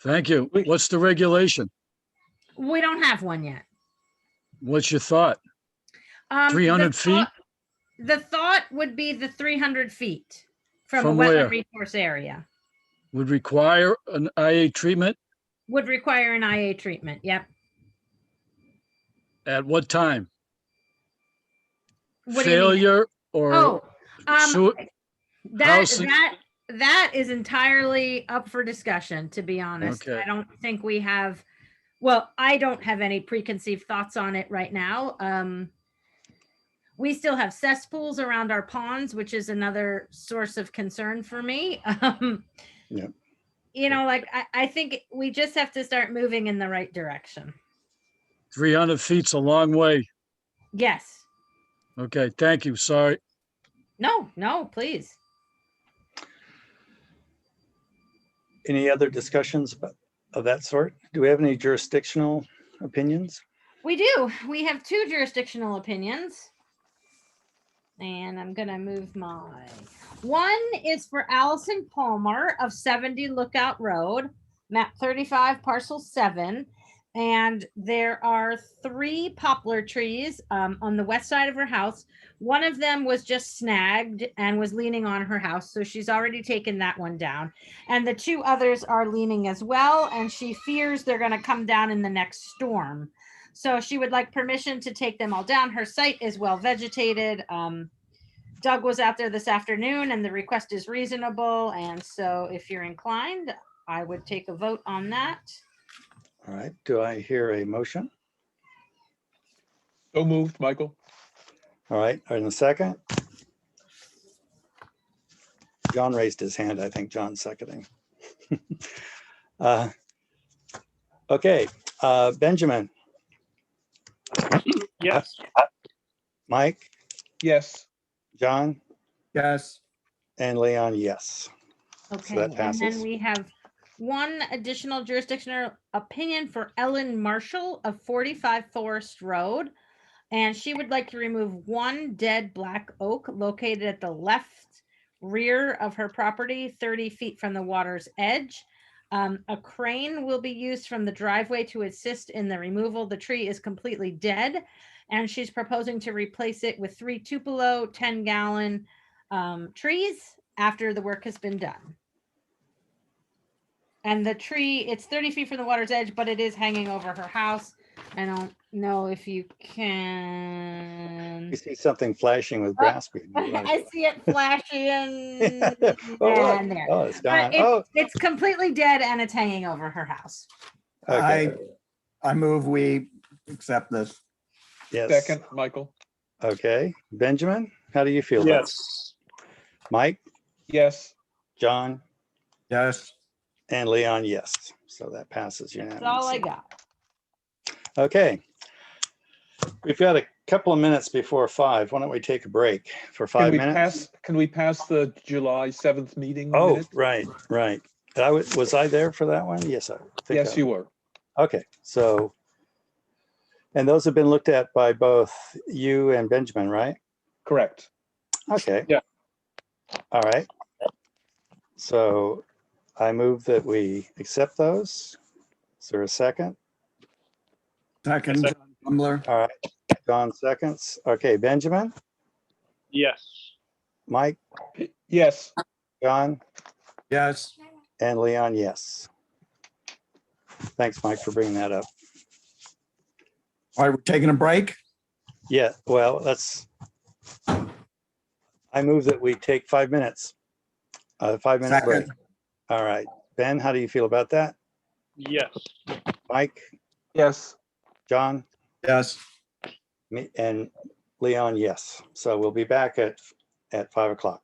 Thank you. What's the regulation? We don't have one yet. What's your thought? 300 feet? The thought would be the 300 feet from a From wetland where? resource area. Would require an IA treatment? Would require an IA treatment. Yep. At what time? What do you mean? Failure or Oh, sewer- house- that is entirely up for discussion, to be honest. Okay. I don't think we have, well, I don't have any preconceived thoughts on it right now. We still have cesspools around our ponds, which is another source of concern for me. Yeah. You know, like, I think we just have to start moving in the right direction. 300 feet's a long way. Yes. Okay, thank you. Sorry. No, please. Any other discussions of that sort? Do we have any jurisdictional opinions? We do. We have two jurisdictional opinions. And I'm going to move one is for Allison Palmer of 70 Lookout Road, map 35, parcel 7. And there are 3 poplar trees on the west side of her house. One of them was just snagged and was leaning on her house. So she's already taken that one down. And the 2 others are leaning as well. And she fears they're going to come down in the next storm. So she would like permission to take them all down. Her site is well vegetated. Doug was out there this afternoon and the request is reasonable. And so if you're inclined, I would take a vote on that. All right, do I hear a motion? So moved, Michael. All right, in a second. John raised his hand. I think John's seconding. Okay, Benjamin, Yes. Mike, Yes. John, Yes. and Leon, yes. Okay, that and passes. then we have one additional jurisdictional opinion for Ellen Marshall of 45 Forest Road. And she would like to remove one dead black oak located at the left rear of her property, 30 feet from the water's edge. A crane will be used from the driveway to assist in the removal. The tree is completely dead, and she's proposing to replace it with 3 Tupelo 10-gallon trees after the work has been done. And the tree, it's 30 feet from the water's edge, but it is hanging over her house. I don't know if you can. You see something flashing with grass being I see it flashing. Oh, and there. oh, it's But gone. Oh, it's completely dead and it's hanging over her house. okay. I move we accept this. Yes. Second, Michael. Okay, Benjamin, how do you feel about it? Yes. Mike, Yes. John, Yes. and Leon, yes. So that passes That's all I unanimously. got. Okay. We've got a couple of minutes before 5. Why don't we take a break for 5 minutes? Can we pass the July 7th meeting? Oh, minutes? right. Was I there for that one? Yes, I think. Yes, you were. Okay, so, and those have been looked at by both you and Benjamin, right? Correct. Okay. Yeah. All right. So I move that we accept those. Is there a second? Second, John Tumblr. All right, John seconds. Okay, Benjamin, Yes. Mike, Yes. John, Yes. and Leon, yes. Thanks, Mike, for bringing that up. All right, we're taking a break. Yeah, well, I move that we take 5 minutes, a 5-minute break. Second. All right, Ben, how do you feel about that? Yes. Mike, Yes. John, Yes. me, and Leon, yes. So we'll be back at 5 o'clock.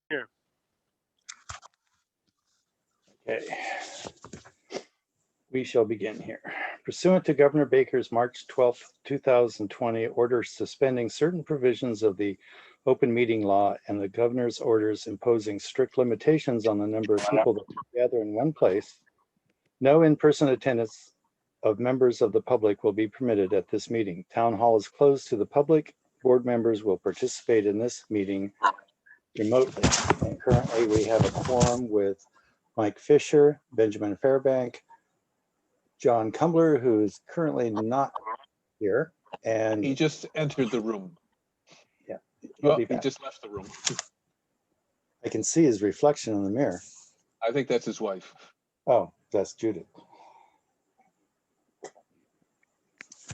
Here. Okay. We shall begin here. Pursuant to Governor Baker's March 12th, 2020 order suspending certain provisions of the open meeting law and the governor's orders imposing strict limitations on the number of people that gather in one place, no in-person attendance of members of the public will be permitted at this meeting. Town hall is closed to the public. Board members will participate in this meeting remotely. And currently we have a quorum with Mike Fisher, Benjamin Fairbank, John Kumbler, who is currently not here, and He just entered the room. Yeah, he'll Well, be he back. just left the room. I can see his reflection in the mirror. I think that's his wife. Oh, that's Judith. As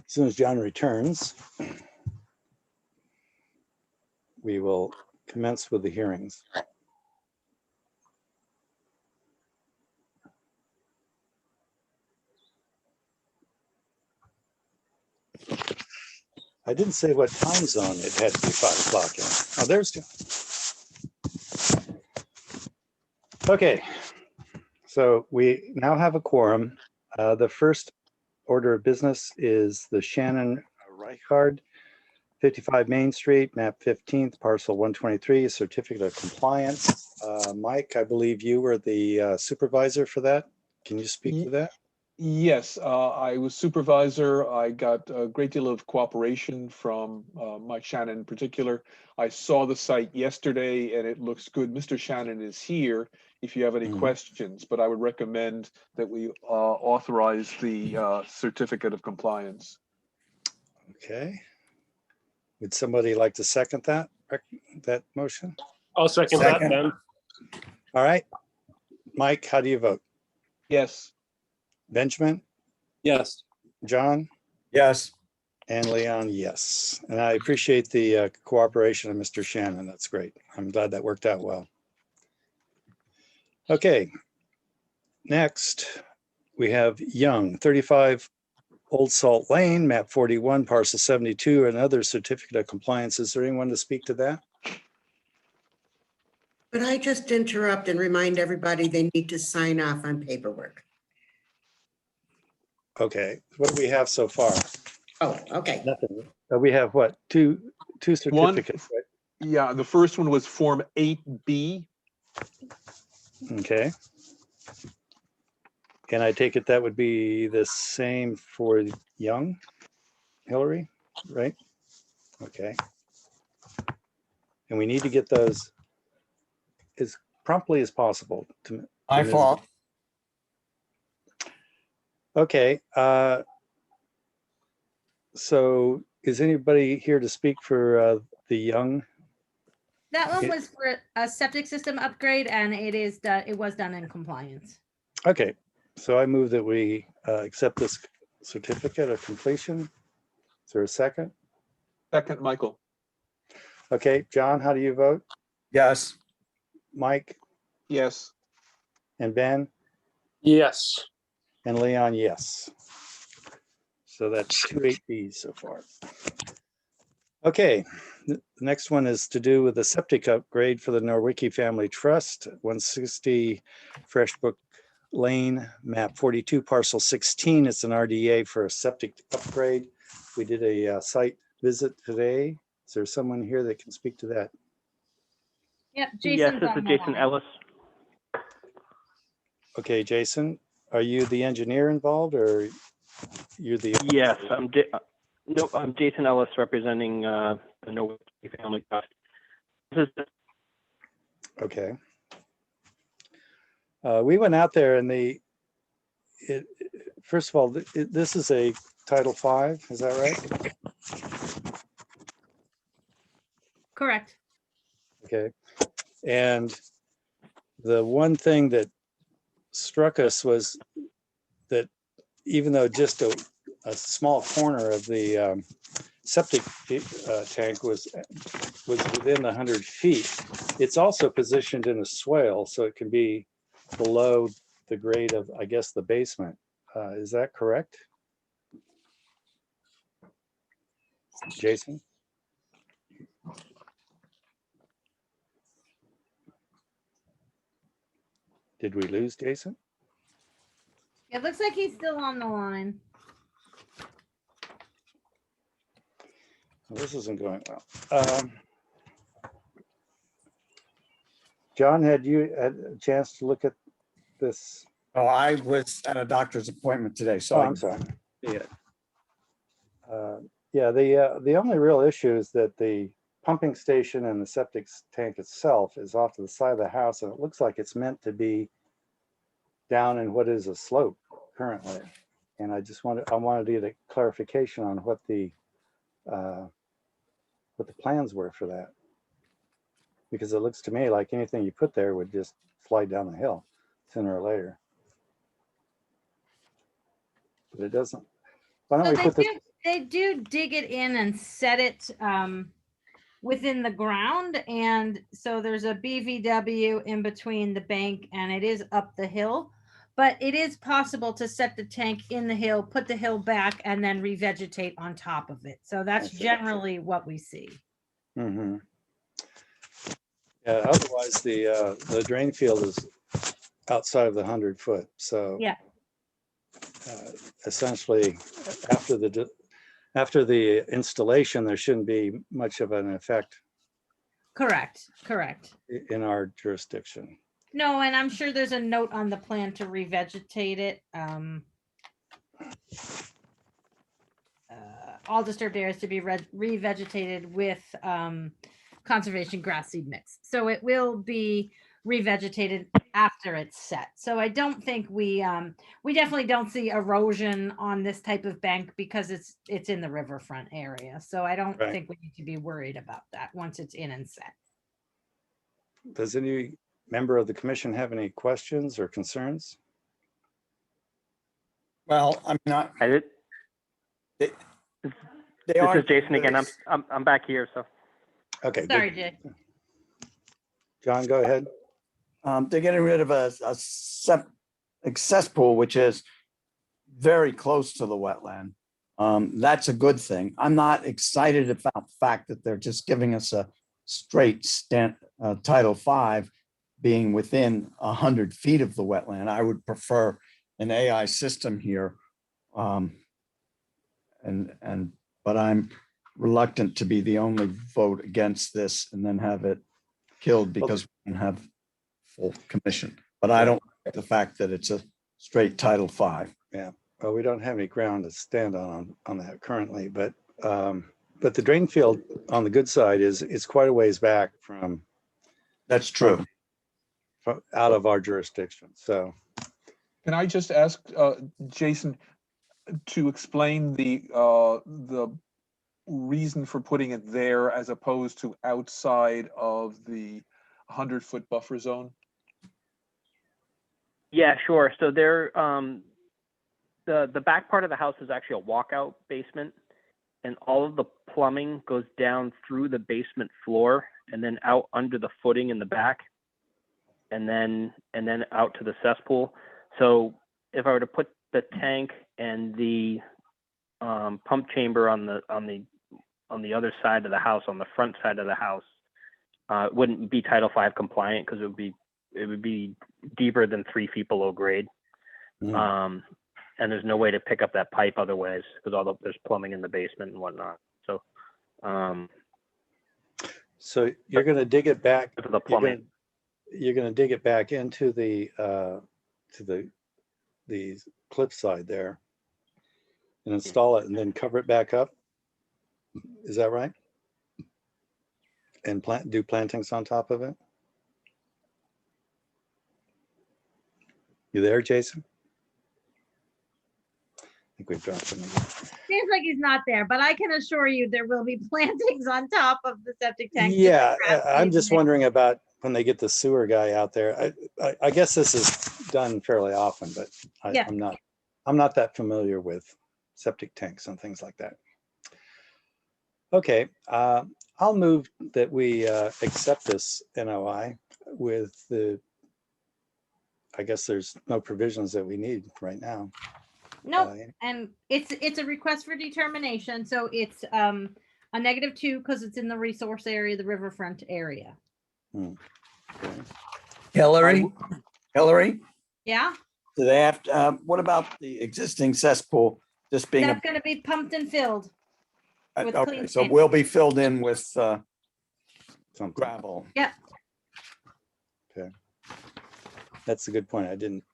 soon as John returns, we will commence with the hearings. I didn't say what time zone it had to be 5 o'clock in. Oh, there's John. Okay, so we now have a quorum. The first order of business is the Shannon Reichard, 55 Main Street, map 15th, parcel 123, certificate of compliance. Mike, I believe you were the supervisor for that. Can you speak to that? Yes, I was supervisor. I got a great deal of cooperation from Mike Shannon in particular. I saw the site yesterday and it looks good. Mr. Shannon is here if you have any Mhm. questions, but I would recommend that we authorize the certificate of compliance. Okay. Would somebody like to second that, that motion? I'll second that Second. then. All right. Mike, how do you vote? Yes. Benjamin, Yes. John, Yes. and Leon, yes. And I appreciate the cooperation of Mr. Shannon. That's great. I'm glad that worked out well. Okay. Next, we have Young, 35 Old Salt Lane, map 41, parcel 72, another certificate of compliance. Is there anyone to speak to that? Could I just interrupt and remind everybody they need to sign off on paperwork? Okay, what do we have so far? Oh, okay. Nothing. We have what, two certificates, right? Yeah, the first one was Form 8B. Okay. And I take it that would be the same for Young, Hillary, right? Okay. And we need to get those as promptly as possible to. My fault. Okay. So is anybody here to speak for the Young? That one It- was for a septic system upgrade and it was done in compliance. Okay, so I move that we accept this certificate of completion. Is there a second? Second, Michael. Okay, John, how do you vote? Yes. Mike Yes. and Ben Yes. and Leon, yes. So that's 2 8Bs so far. Okay, the next one is to do with the septic upgrade for the Norwicki Family Trust, 160 Freshbrook Lane, map 42, parcel 16. It's an RDA for a septic upgrade. We did a site visit today. Is there someone here that can speak to that? Yep, Yes, Jason's this on is the Jason line. Ellis. Okay, Jason, are you the engineer involved or you're the? Yes, I'm Jason Ellis representing the Nourishment Family Trust. This is Okay. We went out there and first of all, this is a Title V, is that right? Correct. Okay. And the one thing that struck us was that even though just a small corner of the septic tank was within 100 feet, it's also positioned in a swale, so it can be below the grade of, I guess, the basement. Is that correct? Jason? Did we lose Jason? It looks like he's still on the line. Well, this isn't going well. John, had you had a chance to look at this? Oh, I was at a doctor's appointment today, so Oh, I I'm sorry. see it. Yeah, the only real issue is that the pumping station and the septic tank itself is off to the side of the house, and it looks like it's meant to be down in what is a slope currently. And I wanted to get a clarification on what the plans were for that, because it looks to me like anything you put there would just slide down the hill sooner or later. But it doesn't. Why don't So we put this? they do dig it in and set it within the ground. And so there's a BVW in between the bank and it is up the hill. But it is possible to set the tank in the hill, put the hill back, and then revegetate on top of it. So that's generally what we see. Mm-hmm. Yeah, otherwise the drain field is outside of the 100-foot. So Yeah. Essentially, after the installation, there shouldn't be much of an effect Correct. in our jurisdiction. No, and I'm sure there's a note on the plan to revegetate it. All disturbed areas to be revegetated with conservation grass seed mix. So it will be revegetated after it's set. So I don't think we definitely don't see erosion on this type of bank because it's in the riverfront area. So I don't Right. think we need to be worried about that once it's in and set. Does any member of the commission have any questions or concerns? Well, I'm not, I did, they this are. is Jason again. I'm back here, so. Okay, good. Sorry, Jay. John, go ahead. They're getting rid of a cesspool, which is very close to the wetland. That's a good thing. I'm not excited about the fact that they're just giving us a straight Title V being within 100 feet of the wetland. I would prefer an AI system here. But I'm reluctant to be the only vote against this and then have it killed because we don't have full commission. But I don't like the fact that it's a straight Title V. Yeah, well, we don't have any ground to stand on that currently, but the drain field on the good side is quite a ways back from That's true. out of our jurisdiction. So Can I just ask Jason to explain the reason for putting it there as opposed to outside of the 100-foot buffer zone? Yeah, sure. So there, the back part of the house is actually a walkout basement, and all of the plumbing goes down through the basement floor and then out under the footing in the back, and then out to the cesspool. So if I were to put the tank and the pump chamber on the other side of the house, on the front side of the house, it wouldn't be Title V compliant because it would be deeper than 3 feet below grade. And there's no way to pick up that pipe otherwise because there's plumbing in the basement and whatnot. So, so you're going to dig it back to the plumbing. You're going to dig it back into the cliff side there and install it and then cover it back up. Is that right? And do plantings on top of it? You there, Jason? I think we've dropped him again. Seems like he's not there, but I can assure you there will be plantings on top of the septic tank. Yeah, I'm just wondering about when they get the sewer guy out there. I guess this is done fairly often, but Yeah. I'm not that familiar with septic tanks and things like that. Okay, I'll move that we accept this NOI with I guess there's no provisions that we need right now. Nope, and it's a request for determination, so it's a -2 because it's in the resource area, the riverfront area. Okay. Hillary, Yeah, do they have to, what about the existing cesspool just being, that's gonna be pumped and filled. with okay, clean so sand. we'll be filled in with Something. gravel. Yep. Okay. That's a good point. I didn't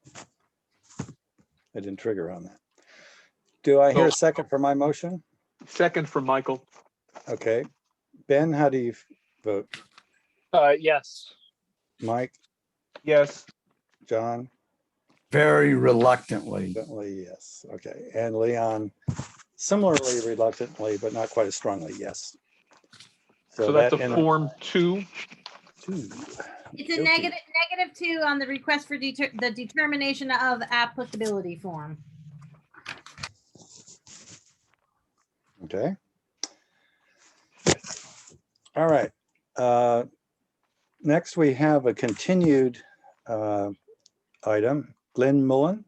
trigger on that. Do I hear a second for my motion? Second for Michael. Okay. Ben, how do you vote? Yes. Mike, Yes. John? Very reluctantly. Definitely yes. Okay. And Leon, similarly reluctantly, but not quite as strongly, yes. So that's that a Form 2. It's a -2 on the request for the determination of applicability form. Okay. All right. Next, we have a continued item, Glenn Mullen.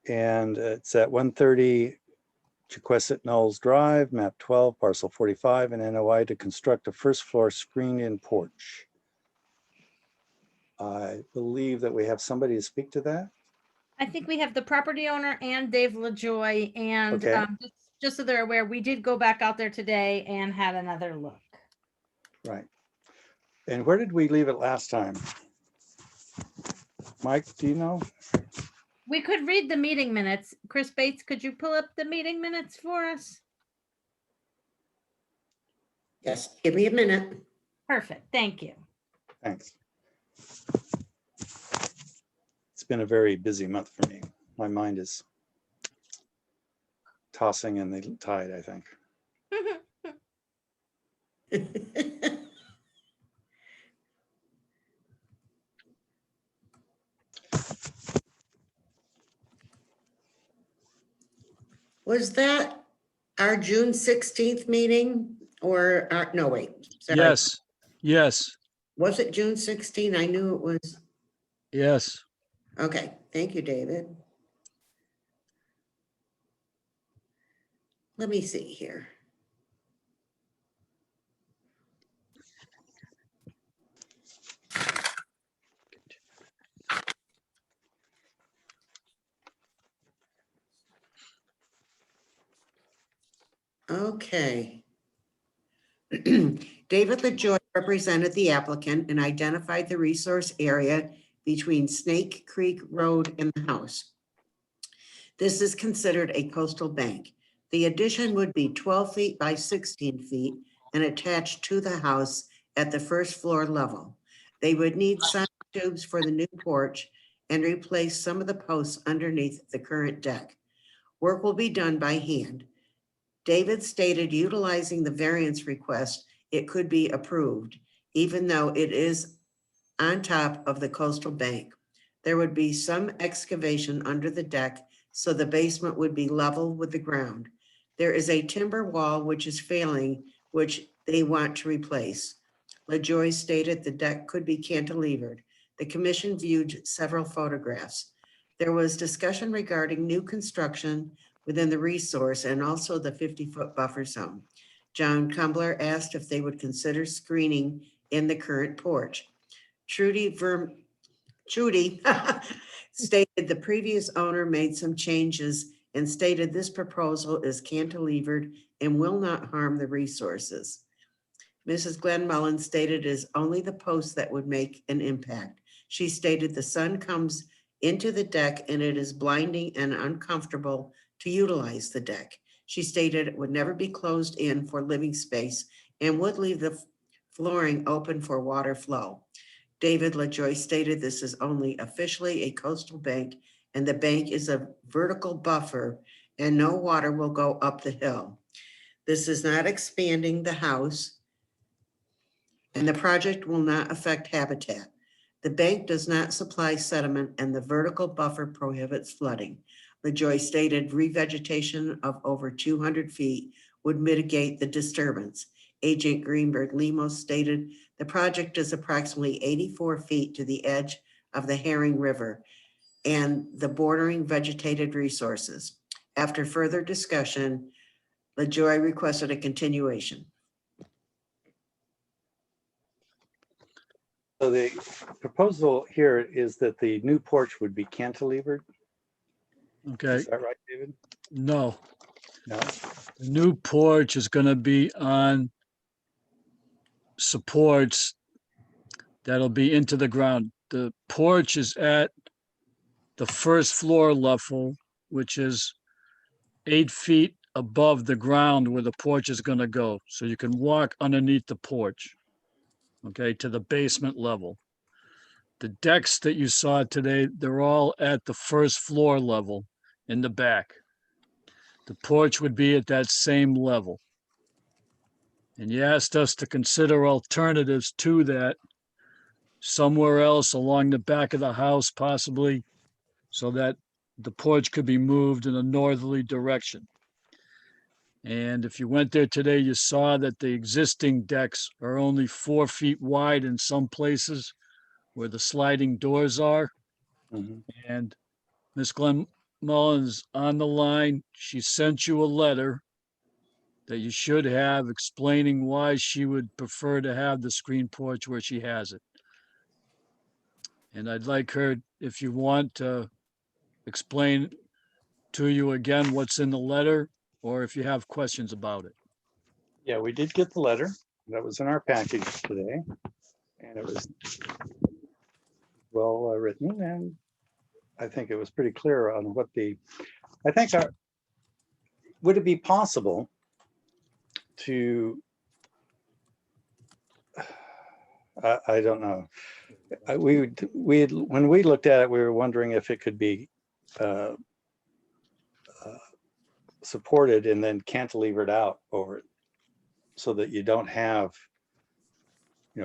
And it's at 130 Chequesset Knolls Drive, map 12, parcel 45, and NOI to construct a first floor screened-in porch. I believe that we have somebody to speak to that. I think we have the property owner and Dave LaJoy, and Okay. just so they're aware, we did go back out there today and had another look. Right. And where did we leave it last time? Mike, do you know? We could read the meeting minutes. Chris Bates, could you pull up the meeting minutes for us? Yes, give me a minute. Perfect, thank you. Thanks. It's been a very busy month for me. My mind is tossing in the tide, I think. Was that our June 16th meeting or, no, wait. sorry. Yes, yes, Was it June 16? I knew it was. yes. Okay, thank you, David. Let me see here. Okay. David LaJoy represented the applicant and identified the resource area between Snake Creek Road and the house. This is considered a coastal bank. The addition would be 12 feet by 16 feet and attached to the house at the first floor level. They would need sun tubes for the new porch and replace some of the posts underneath the current deck. Work will be done by hand. David stated utilizing the variance request, it could be approved, even though it is on top of the coastal bank. There would be some excavation under the deck, so the basement would be level with the ground. There is a timber wall which is failing, which they want to replace. LaJoy stated the deck could be cantilevered. The commission viewed several photographs. There was discussion regarding new construction within the resource and also the 50-foot buffer zone. John Kumbler asked if they would consider screening in the current porch. Trudy stated the previous owner made some changes and stated this proposal is cantilevered and will not harm the resources. Mrs. Glenn Mullen stated it is only the posts that would make an impact. She stated the sun comes into the deck and it is blinding and uncomfortable to utilize the deck. She stated it would never be closed in for living space and would leave the flooring open for water flow. David LaJoy stated this is only officially a coastal bank and the bank is a vertical buffer and no water will go up the hill. This is not expanding the house and the project will not affect habitat. The bank does not supply sediment and the vertical buffer prohibits flooding. LaJoy stated revegetation of over 200 feet would mitigate the disturbance. Agent Greenberg Lemos stated the project is approximately 84 feet to the edge of the Herring River and the bordering vegetated resources. After further discussion, LaJoy requested a continuation. So the proposal here is that the new porch would be cantilevered. Okay, Is that right, David? no, No. the new porch is gonna be on supports that'll be into the ground. The porch is at the first floor level, which is 8 feet above the ground where the porch is gonna go. So you can walk underneath the porch, okay, to the basement level. The decks that you saw today, they're all at the first floor level in the back. The porch would be at that same level. And you asked us to consider alternatives to that somewhere else along the back of the house, possibly, so that the porch could be moved in a northerly direction. And if you went there today, you saw that the existing decks are only 4 feet wide in some places where the sliding doors are. Mhm. And Miss Glenn Mullins on the line, she sent you a letter that you should have explaining why she would prefer to have the screen porch where she has it. And I'd like her, if you want, to explain to you again what's in the letter, or if you have questions about it. Yeah, we did get the letter that was in our package today. And it was well written, and I think it was pretty clear on what I think would it be possible to, I don't know. When we looked at it, we were wondering if it could be supported and then cantilevered out over it, so that you don't have,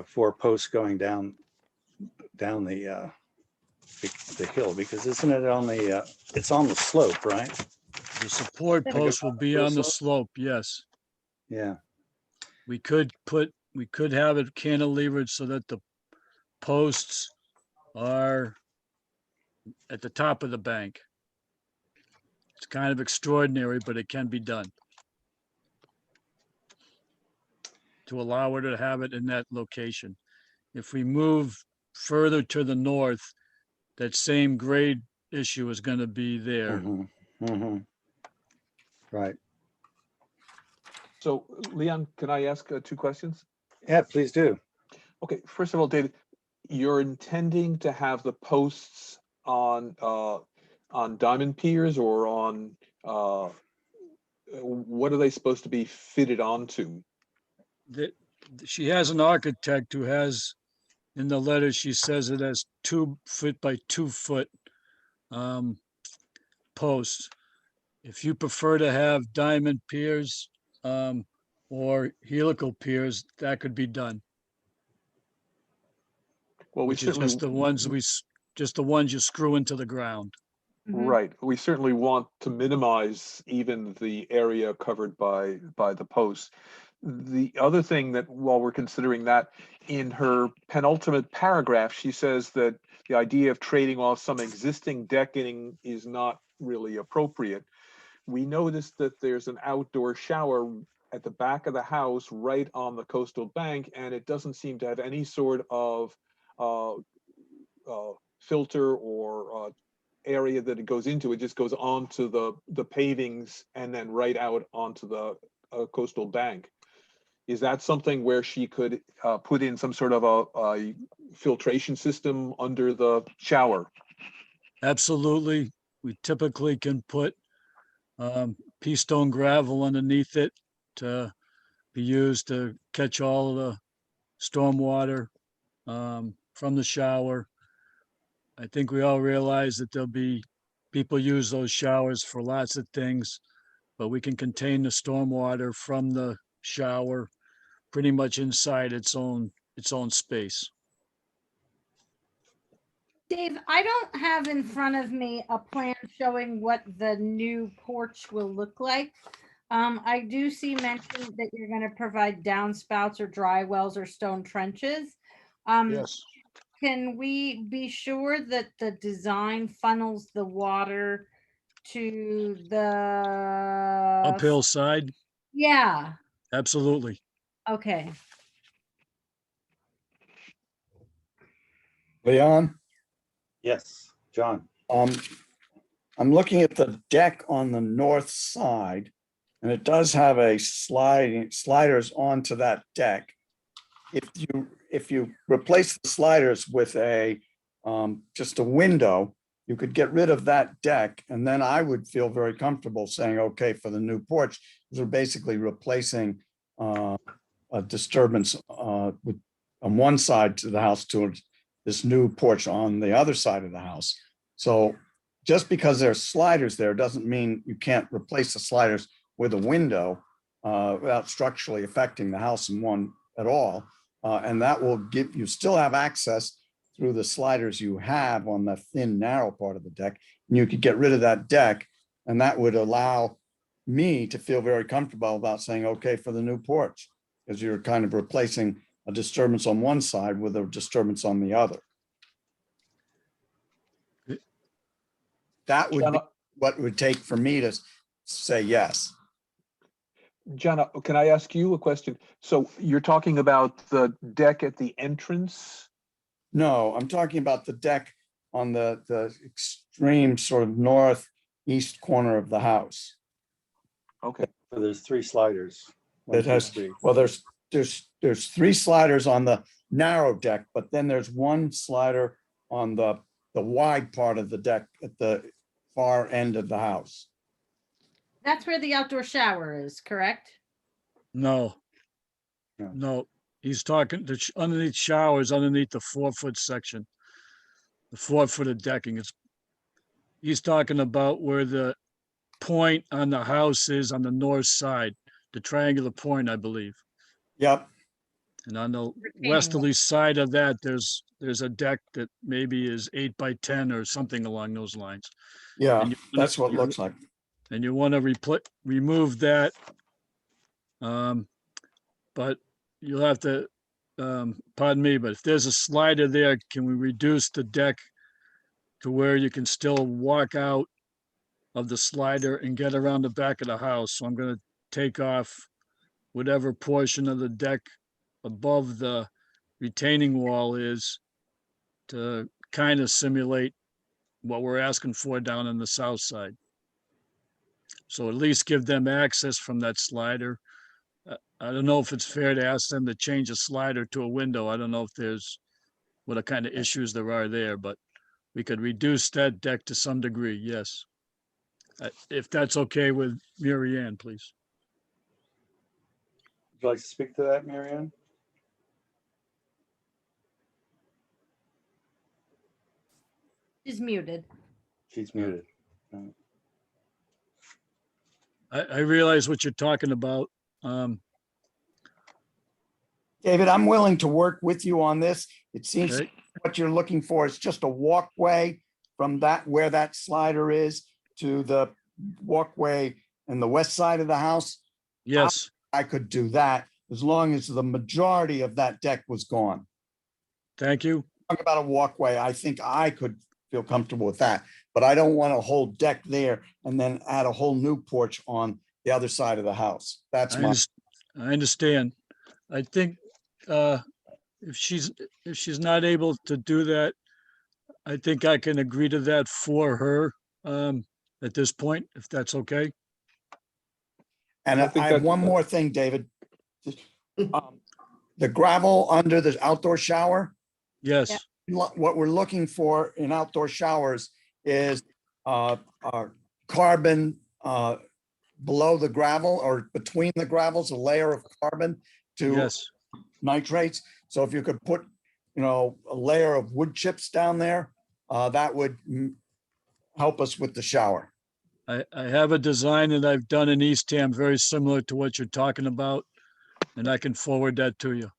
4 posts going down the hill, because isn't it on it's on the slope, right? The support post will be on the slope, yes. Yeah. We could have it cantilevered so that the posts are at the top of the bank. It's kind of extraordinary, but it can be done. To allow her to have it in that location. If we move further to the north, that same grade issue is going to be there. Mhm, mhm. Right. So Leon, can I ask 2 questions? Yeah, please do. Okay, first of all, David, you're intending to have the posts on diamond piers or on what are they supposed to be fitted onto? That she has an architect who has, in the letter, she says it has 2 foot by 2 foot posts. If you prefer to have diamond piers or helical piers, that could be done. Well, we Which is certainly just the ones you screw into the ground. right. We certainly want to minimize even the area covered by the posts. The other thing that, while we're considering that, in her penultimate paragraph, she says that the idea of trading off some existing decking is not really appropriate. We noticed that there's an outdoor shower at the back of the house right on the coastal bank, and it doesn't seem to have any sort of filter or area that it goes into. It just goes onto the pavings and then right out onto the coastal bank. Is that something where she could put in some sort of a filtration system under the shower? Absolutely. We typically can put pea stone gravel underneath it to be used to catch all of the storm water from the shower. I think we all realize that there'll be people use those showers for lots of things, but we can contain the storm water from the shower pretty much inside its own space. Dave, I don't have in front of me a plan showing what the new porch will look like. I do see mentioned that you're going to provide downspouts or dry wells or stone trenches. Yes. Can we be sure that the design funnels the water to the Uphill side? Yeah. Absolutely. Okay. Leon, Yes, John. I'm looking at the deck on the north side, and it does have a sliders onto that deck. If you replace the sliders with a just a window, you could get rid of that deck, and then I would feel very comfortable saying, okay, for the new porch, they're basically replacing a disturbance with on one side to the house to this new porch on the other side of the house. So just because there's sliders there doesn't mean you can't replace the sliders with a window without structurally affecting the house in one at all. And that will give you still have access through the sliders you have on the thin, narrow part of the deck. And you could get rid of that deck, and that would allow me to feel very comfortable about saying, okay, for the new porch, because you're kind of replacing a disturbance on one side with a disturbance on the other. That would be what it would take for me to say yes. Jenna, can I ask you a question? So you're talking about the deck at the entrance? No, I'm talking about the deck on the extreme sort of northeast corner of the house. Okay. So there's 3 sliders. It has, well, there's there's 3 sliders on the narrow deck, but then there's 1 slider on the wide part of the deck at the far end of the house. That's where the outdoor shower is, correct? No. No. No, he's talking, underneath showers, underneath the 4-foot section. The 4-foot of decking is, he's talking about where the point on the house is on the north side, the triangular point, I believe. Yep, And on the Retaining westerly side of that, there's a deck that maybe is 8 by 10 or something along those lines. yeah, And you- that's what it looks like. And you want to remove that. But you'll have to, pardon me, but if there's a slider there, can we reduce the deck to where you can still walk out of the slider and get around the back of the house? So I'm gonna take off whatever portion of the deck above the retaining wall is to kind of simulate what we're asking for down on the south side. So at least give them access from that slider. I don't know if it's fair to ask them to change a slider to a window. I don't know if there's what kind of issues there are there, but we could reduce that deck to some degree, yes. If that's okay with Mary Ann, please. Would you like to speak to that, Mary Ann? She's muted. She's muted. I realize what you're talking about. David, I'm willing to work with you on this. It seems Okay. what you're looking for is just a walkway from that, where that slider is, to the walkway in the west side of the house. Yes, I could do that as long as the majority of that deck was gone. thank you. Talk about a walkway, I think I could feel comfortable with that, but I don't want a whole deck there and then add a whole new porch on the other side of the house. That's my, I understand. I think if she's not able to do that, I think I can agree to that for her at this point, if that's okay. and I think I have that's- one more thing, David. The gravel under the outdoor shower, Yes, what we're looking for in outdoor showers is carbon below the gravel or between the gravels, a layer of carbon to yes. nitrates. So if you could put, a layer of wood chips down there, that would help us with the shower. I have a design that I've done in Eastham, very similar to what you're talking about, and I can forward that to you.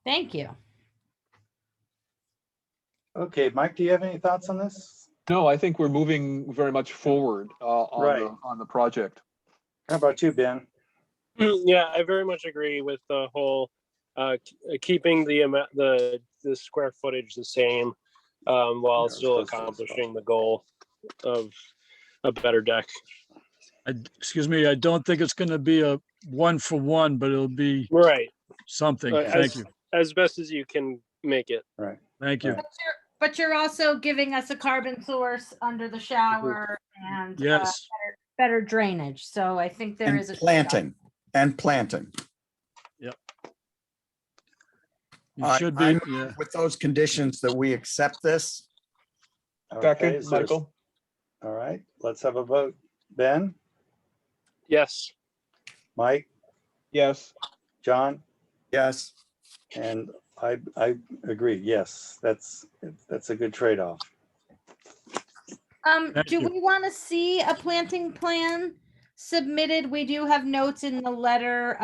Thank you. Okay, Mike, do you have any thoughts on this? No, I think we're moving very much forward Right. on the project. How about you, Ben? Yeah, I very much agree with the whole keeping the square footage the same while Yeah, still close to as accomplishing the goal of a better deck. Excuse me, I don't think it's gonna be a 1-for-1, but it'll be Right. something. Thank you. As best as you can make it. Right. Thank you. Right. But you're also giving us a carbon source under the shower and Yes, better drainage. So I think there And is a planting, and planting. you I- should I be, move yeah. With those conditions that we accept this. Okay, Second, is there- Michael? All right, let's have a vote. Ben, Yes. Mike, Yes. John, Yes, and I agree. Yes, that's a good trade-off. Thank Do you. we want to see a planting plan submitted? We do have notes in the letter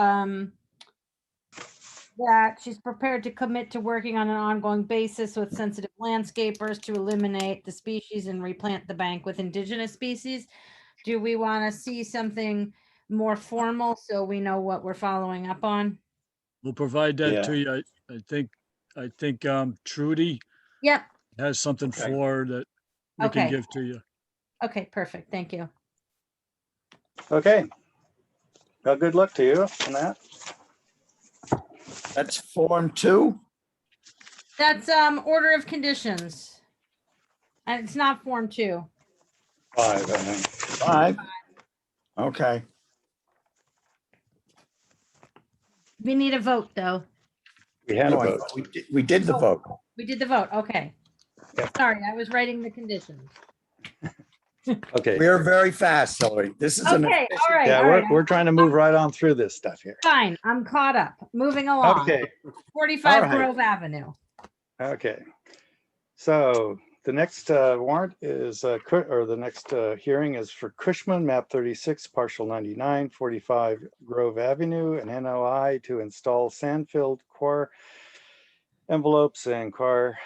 that she's prepared to commit to working on an ongoing basis with sensitive landscapers to eliminate the species and replant the bank with indigenous species. Do we want to see something more formal so we know what we're following up on? We'll provide that Yeah. to you. I think Trudy Yep. has something Okay. for her that we can Okay. give to you. Okay, perfect. Thank you. Okay. Well, good luck to you on that. that's Form 2. That's order of conditions. And it's not Form 2. 5, I think. 5. Okay, We need a vote, though. We had a No, I vote. thought we did the vote. We did the vote. Okay. Yep. Sorry, I was writing the conditions. Okay. We are very fast, Hillary. This is an Okay, all right, Yeah, all right. we're trying to move right on through this stuff here. Fine, I'm caught up. Moving along. Okay. 45 all right. Grove Avenue. Okay. So the next warrant is, the next hearing is for Cushman, map 36, partial 99, 45 Grove Avenue, an NOI to install sand-filled core envelopes and car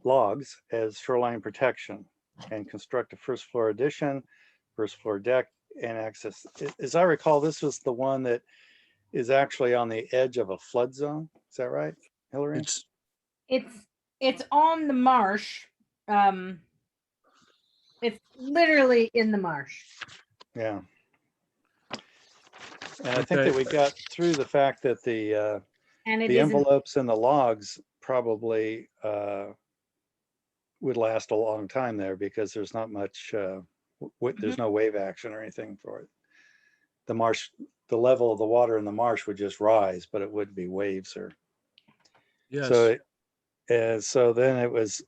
logs as shoreline protection and construct a first floor addition, first floor deck and access. As I recall, this was the one that is actually on the edge of a flood zone. Is that right, Hillary? It's on the marsh. It's literally in the marsh. Yeah. And I think that we got through the fact that the And it isn't, envelopes and the logs probably would last a long time there because there's not much, there's no wave action or anything for it. The marsh, the level of the water in the marsh would just rise, but it wouldn't be waves or. Yes. So then it was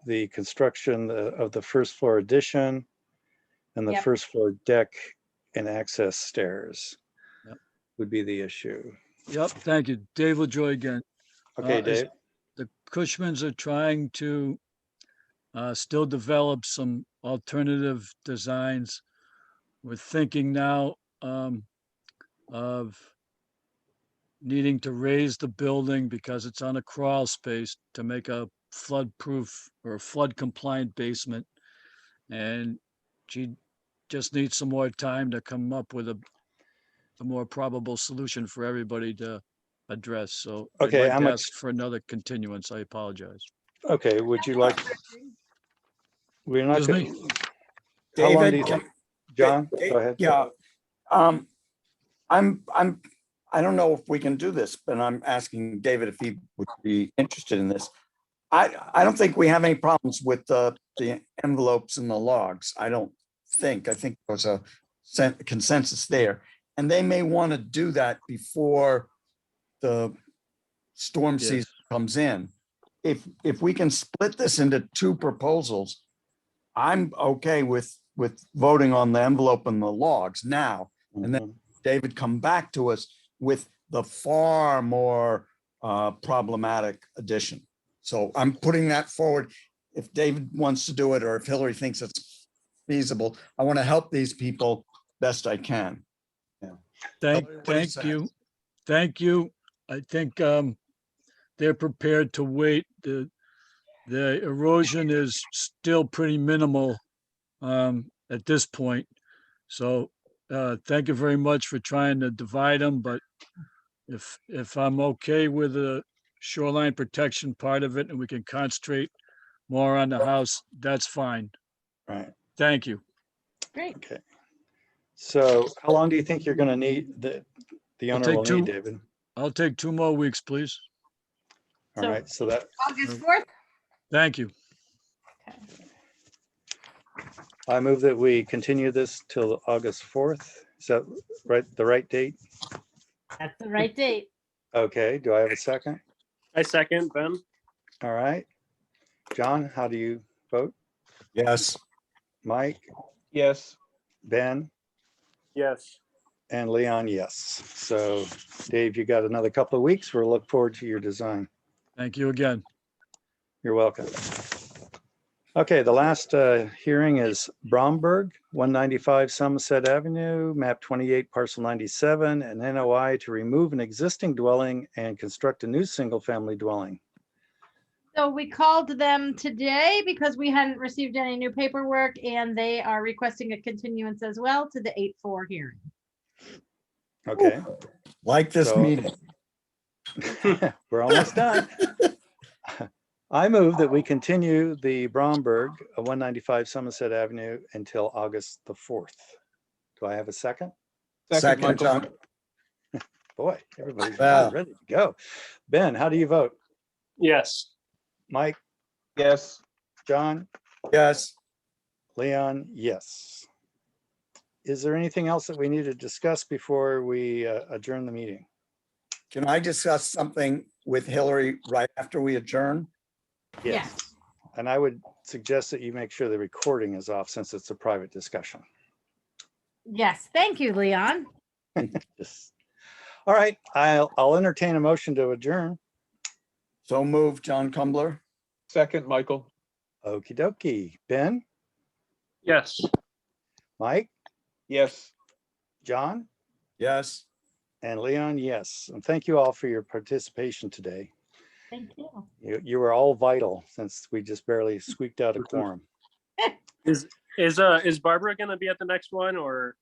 the construction of the first floor addition and the Yep. first floor deck and access stairs Yep. would be the issue. Yep, thank you. Dave LaJoy again. Okay, As Dave. The Cushmans are trying to still develop some alternative designs. We're thinking now of needing to raise the building because it's on a crawl space to make a flood proof or a flood compliant basement. And she just needs some more time to come up with a more probable solution for everybody to address. So I'd Okay, like how to much- ask for another continuance. I apologize. Okay, would you like, we're not Excuse going. me? How long do David, you think, John? Go ahead. Yeah. I don't know if we can do this, but I'm asking David if he would be interested in this. I don't think we have any problems with the envelopes and the logs. I think there's a consensus there. And they may want to do that before the storm Yes. season comes in. If we can split this into two proposals, I'm okay with voting on the envelope and the logs now. And then Mhm. David come back to us with the far more problematic addition. So I'm putting that forward. If David wants to do it, or if Hillary thinks it's feasible, I want to help these people best I can. Thank Hillary, what do you say? you. Thank you. I think they're prepared to wait. The erosion is still pretty minimal at this point. So thank you very much for trying to divide them, but if I'm okay with the shoreline protection part of it and we can concentrate more on the house, that's fine. Right, Thank you. great. okay. So how long do you think you're gonna need, the I'll owner take will two. need, David? I'll take 2 more weeks, please. All So- right, so that, August 4th? Thank you. I move that we continue this till August 4th. Is that right, the right date? That's the right date. Okay, do I have a second? I second, Ben. All right. John, how do you vote? Yes. Mike, Yes. Ben, Yes. and Leon, yes. So Dave, you got another couple of weeks. We'll look forward to your design. Thank you again. You're welcome. Okay, the last hearing is Bromberg, 195 Somerset Avenue, map 28, parcel 97, an NOI to remove an existing dwelling and construct a new single-family dwelling. So we called them today because we hadn't received any new paperwork and they are requesting a continuance as well to the 8/4 hearing. Okay, Like this So- meeting. we're almost done. I move that we continue the Bromberg, 195 Somerset Avenue until August the 4th. Do I have a second? Second, Michael. John. Boy, everybody's Wow. ready to go. Ben, how do you vote? Yes. Mike, Yes. John, Yes. Leon, yes. Is there anything else that we need to discuss before we adjourn the meeting? Can I discuss something with Hillary right after we adjourn? Yes. And I would suggest that you make sure the recording is off since it's a private discussion. Yes. Thank you, Leon. Just, all right, I'll entertain a motion to adjourn. So moved, John Kumbler. Second, Michael. Okie dokie. Ben, Yes. Mike, Yes. John, Yes. and Leon, yes. And thank you all for your participation today. Thank you. You were all vital since we just barely squeaked out a quorum. Is Barbara gonna be at the next one or?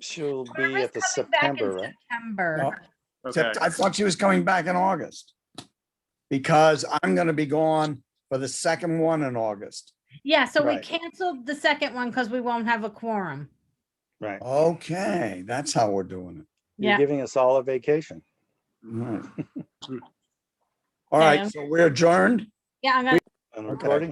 She'll be Barbara's at the coming back in September, right? September. No, Okay. Except I thought she was coming back in August. Because I'm gonna be gone for the second one in August. Yeah, so we Right. canceled the second one because we won't have a quorum. Right. Okay, that's how we're doing it. You're Yeah. giving us all a vacation. All right. All right, Okay. so we're adjourned. Yeah, I'm gonna And Okay. recording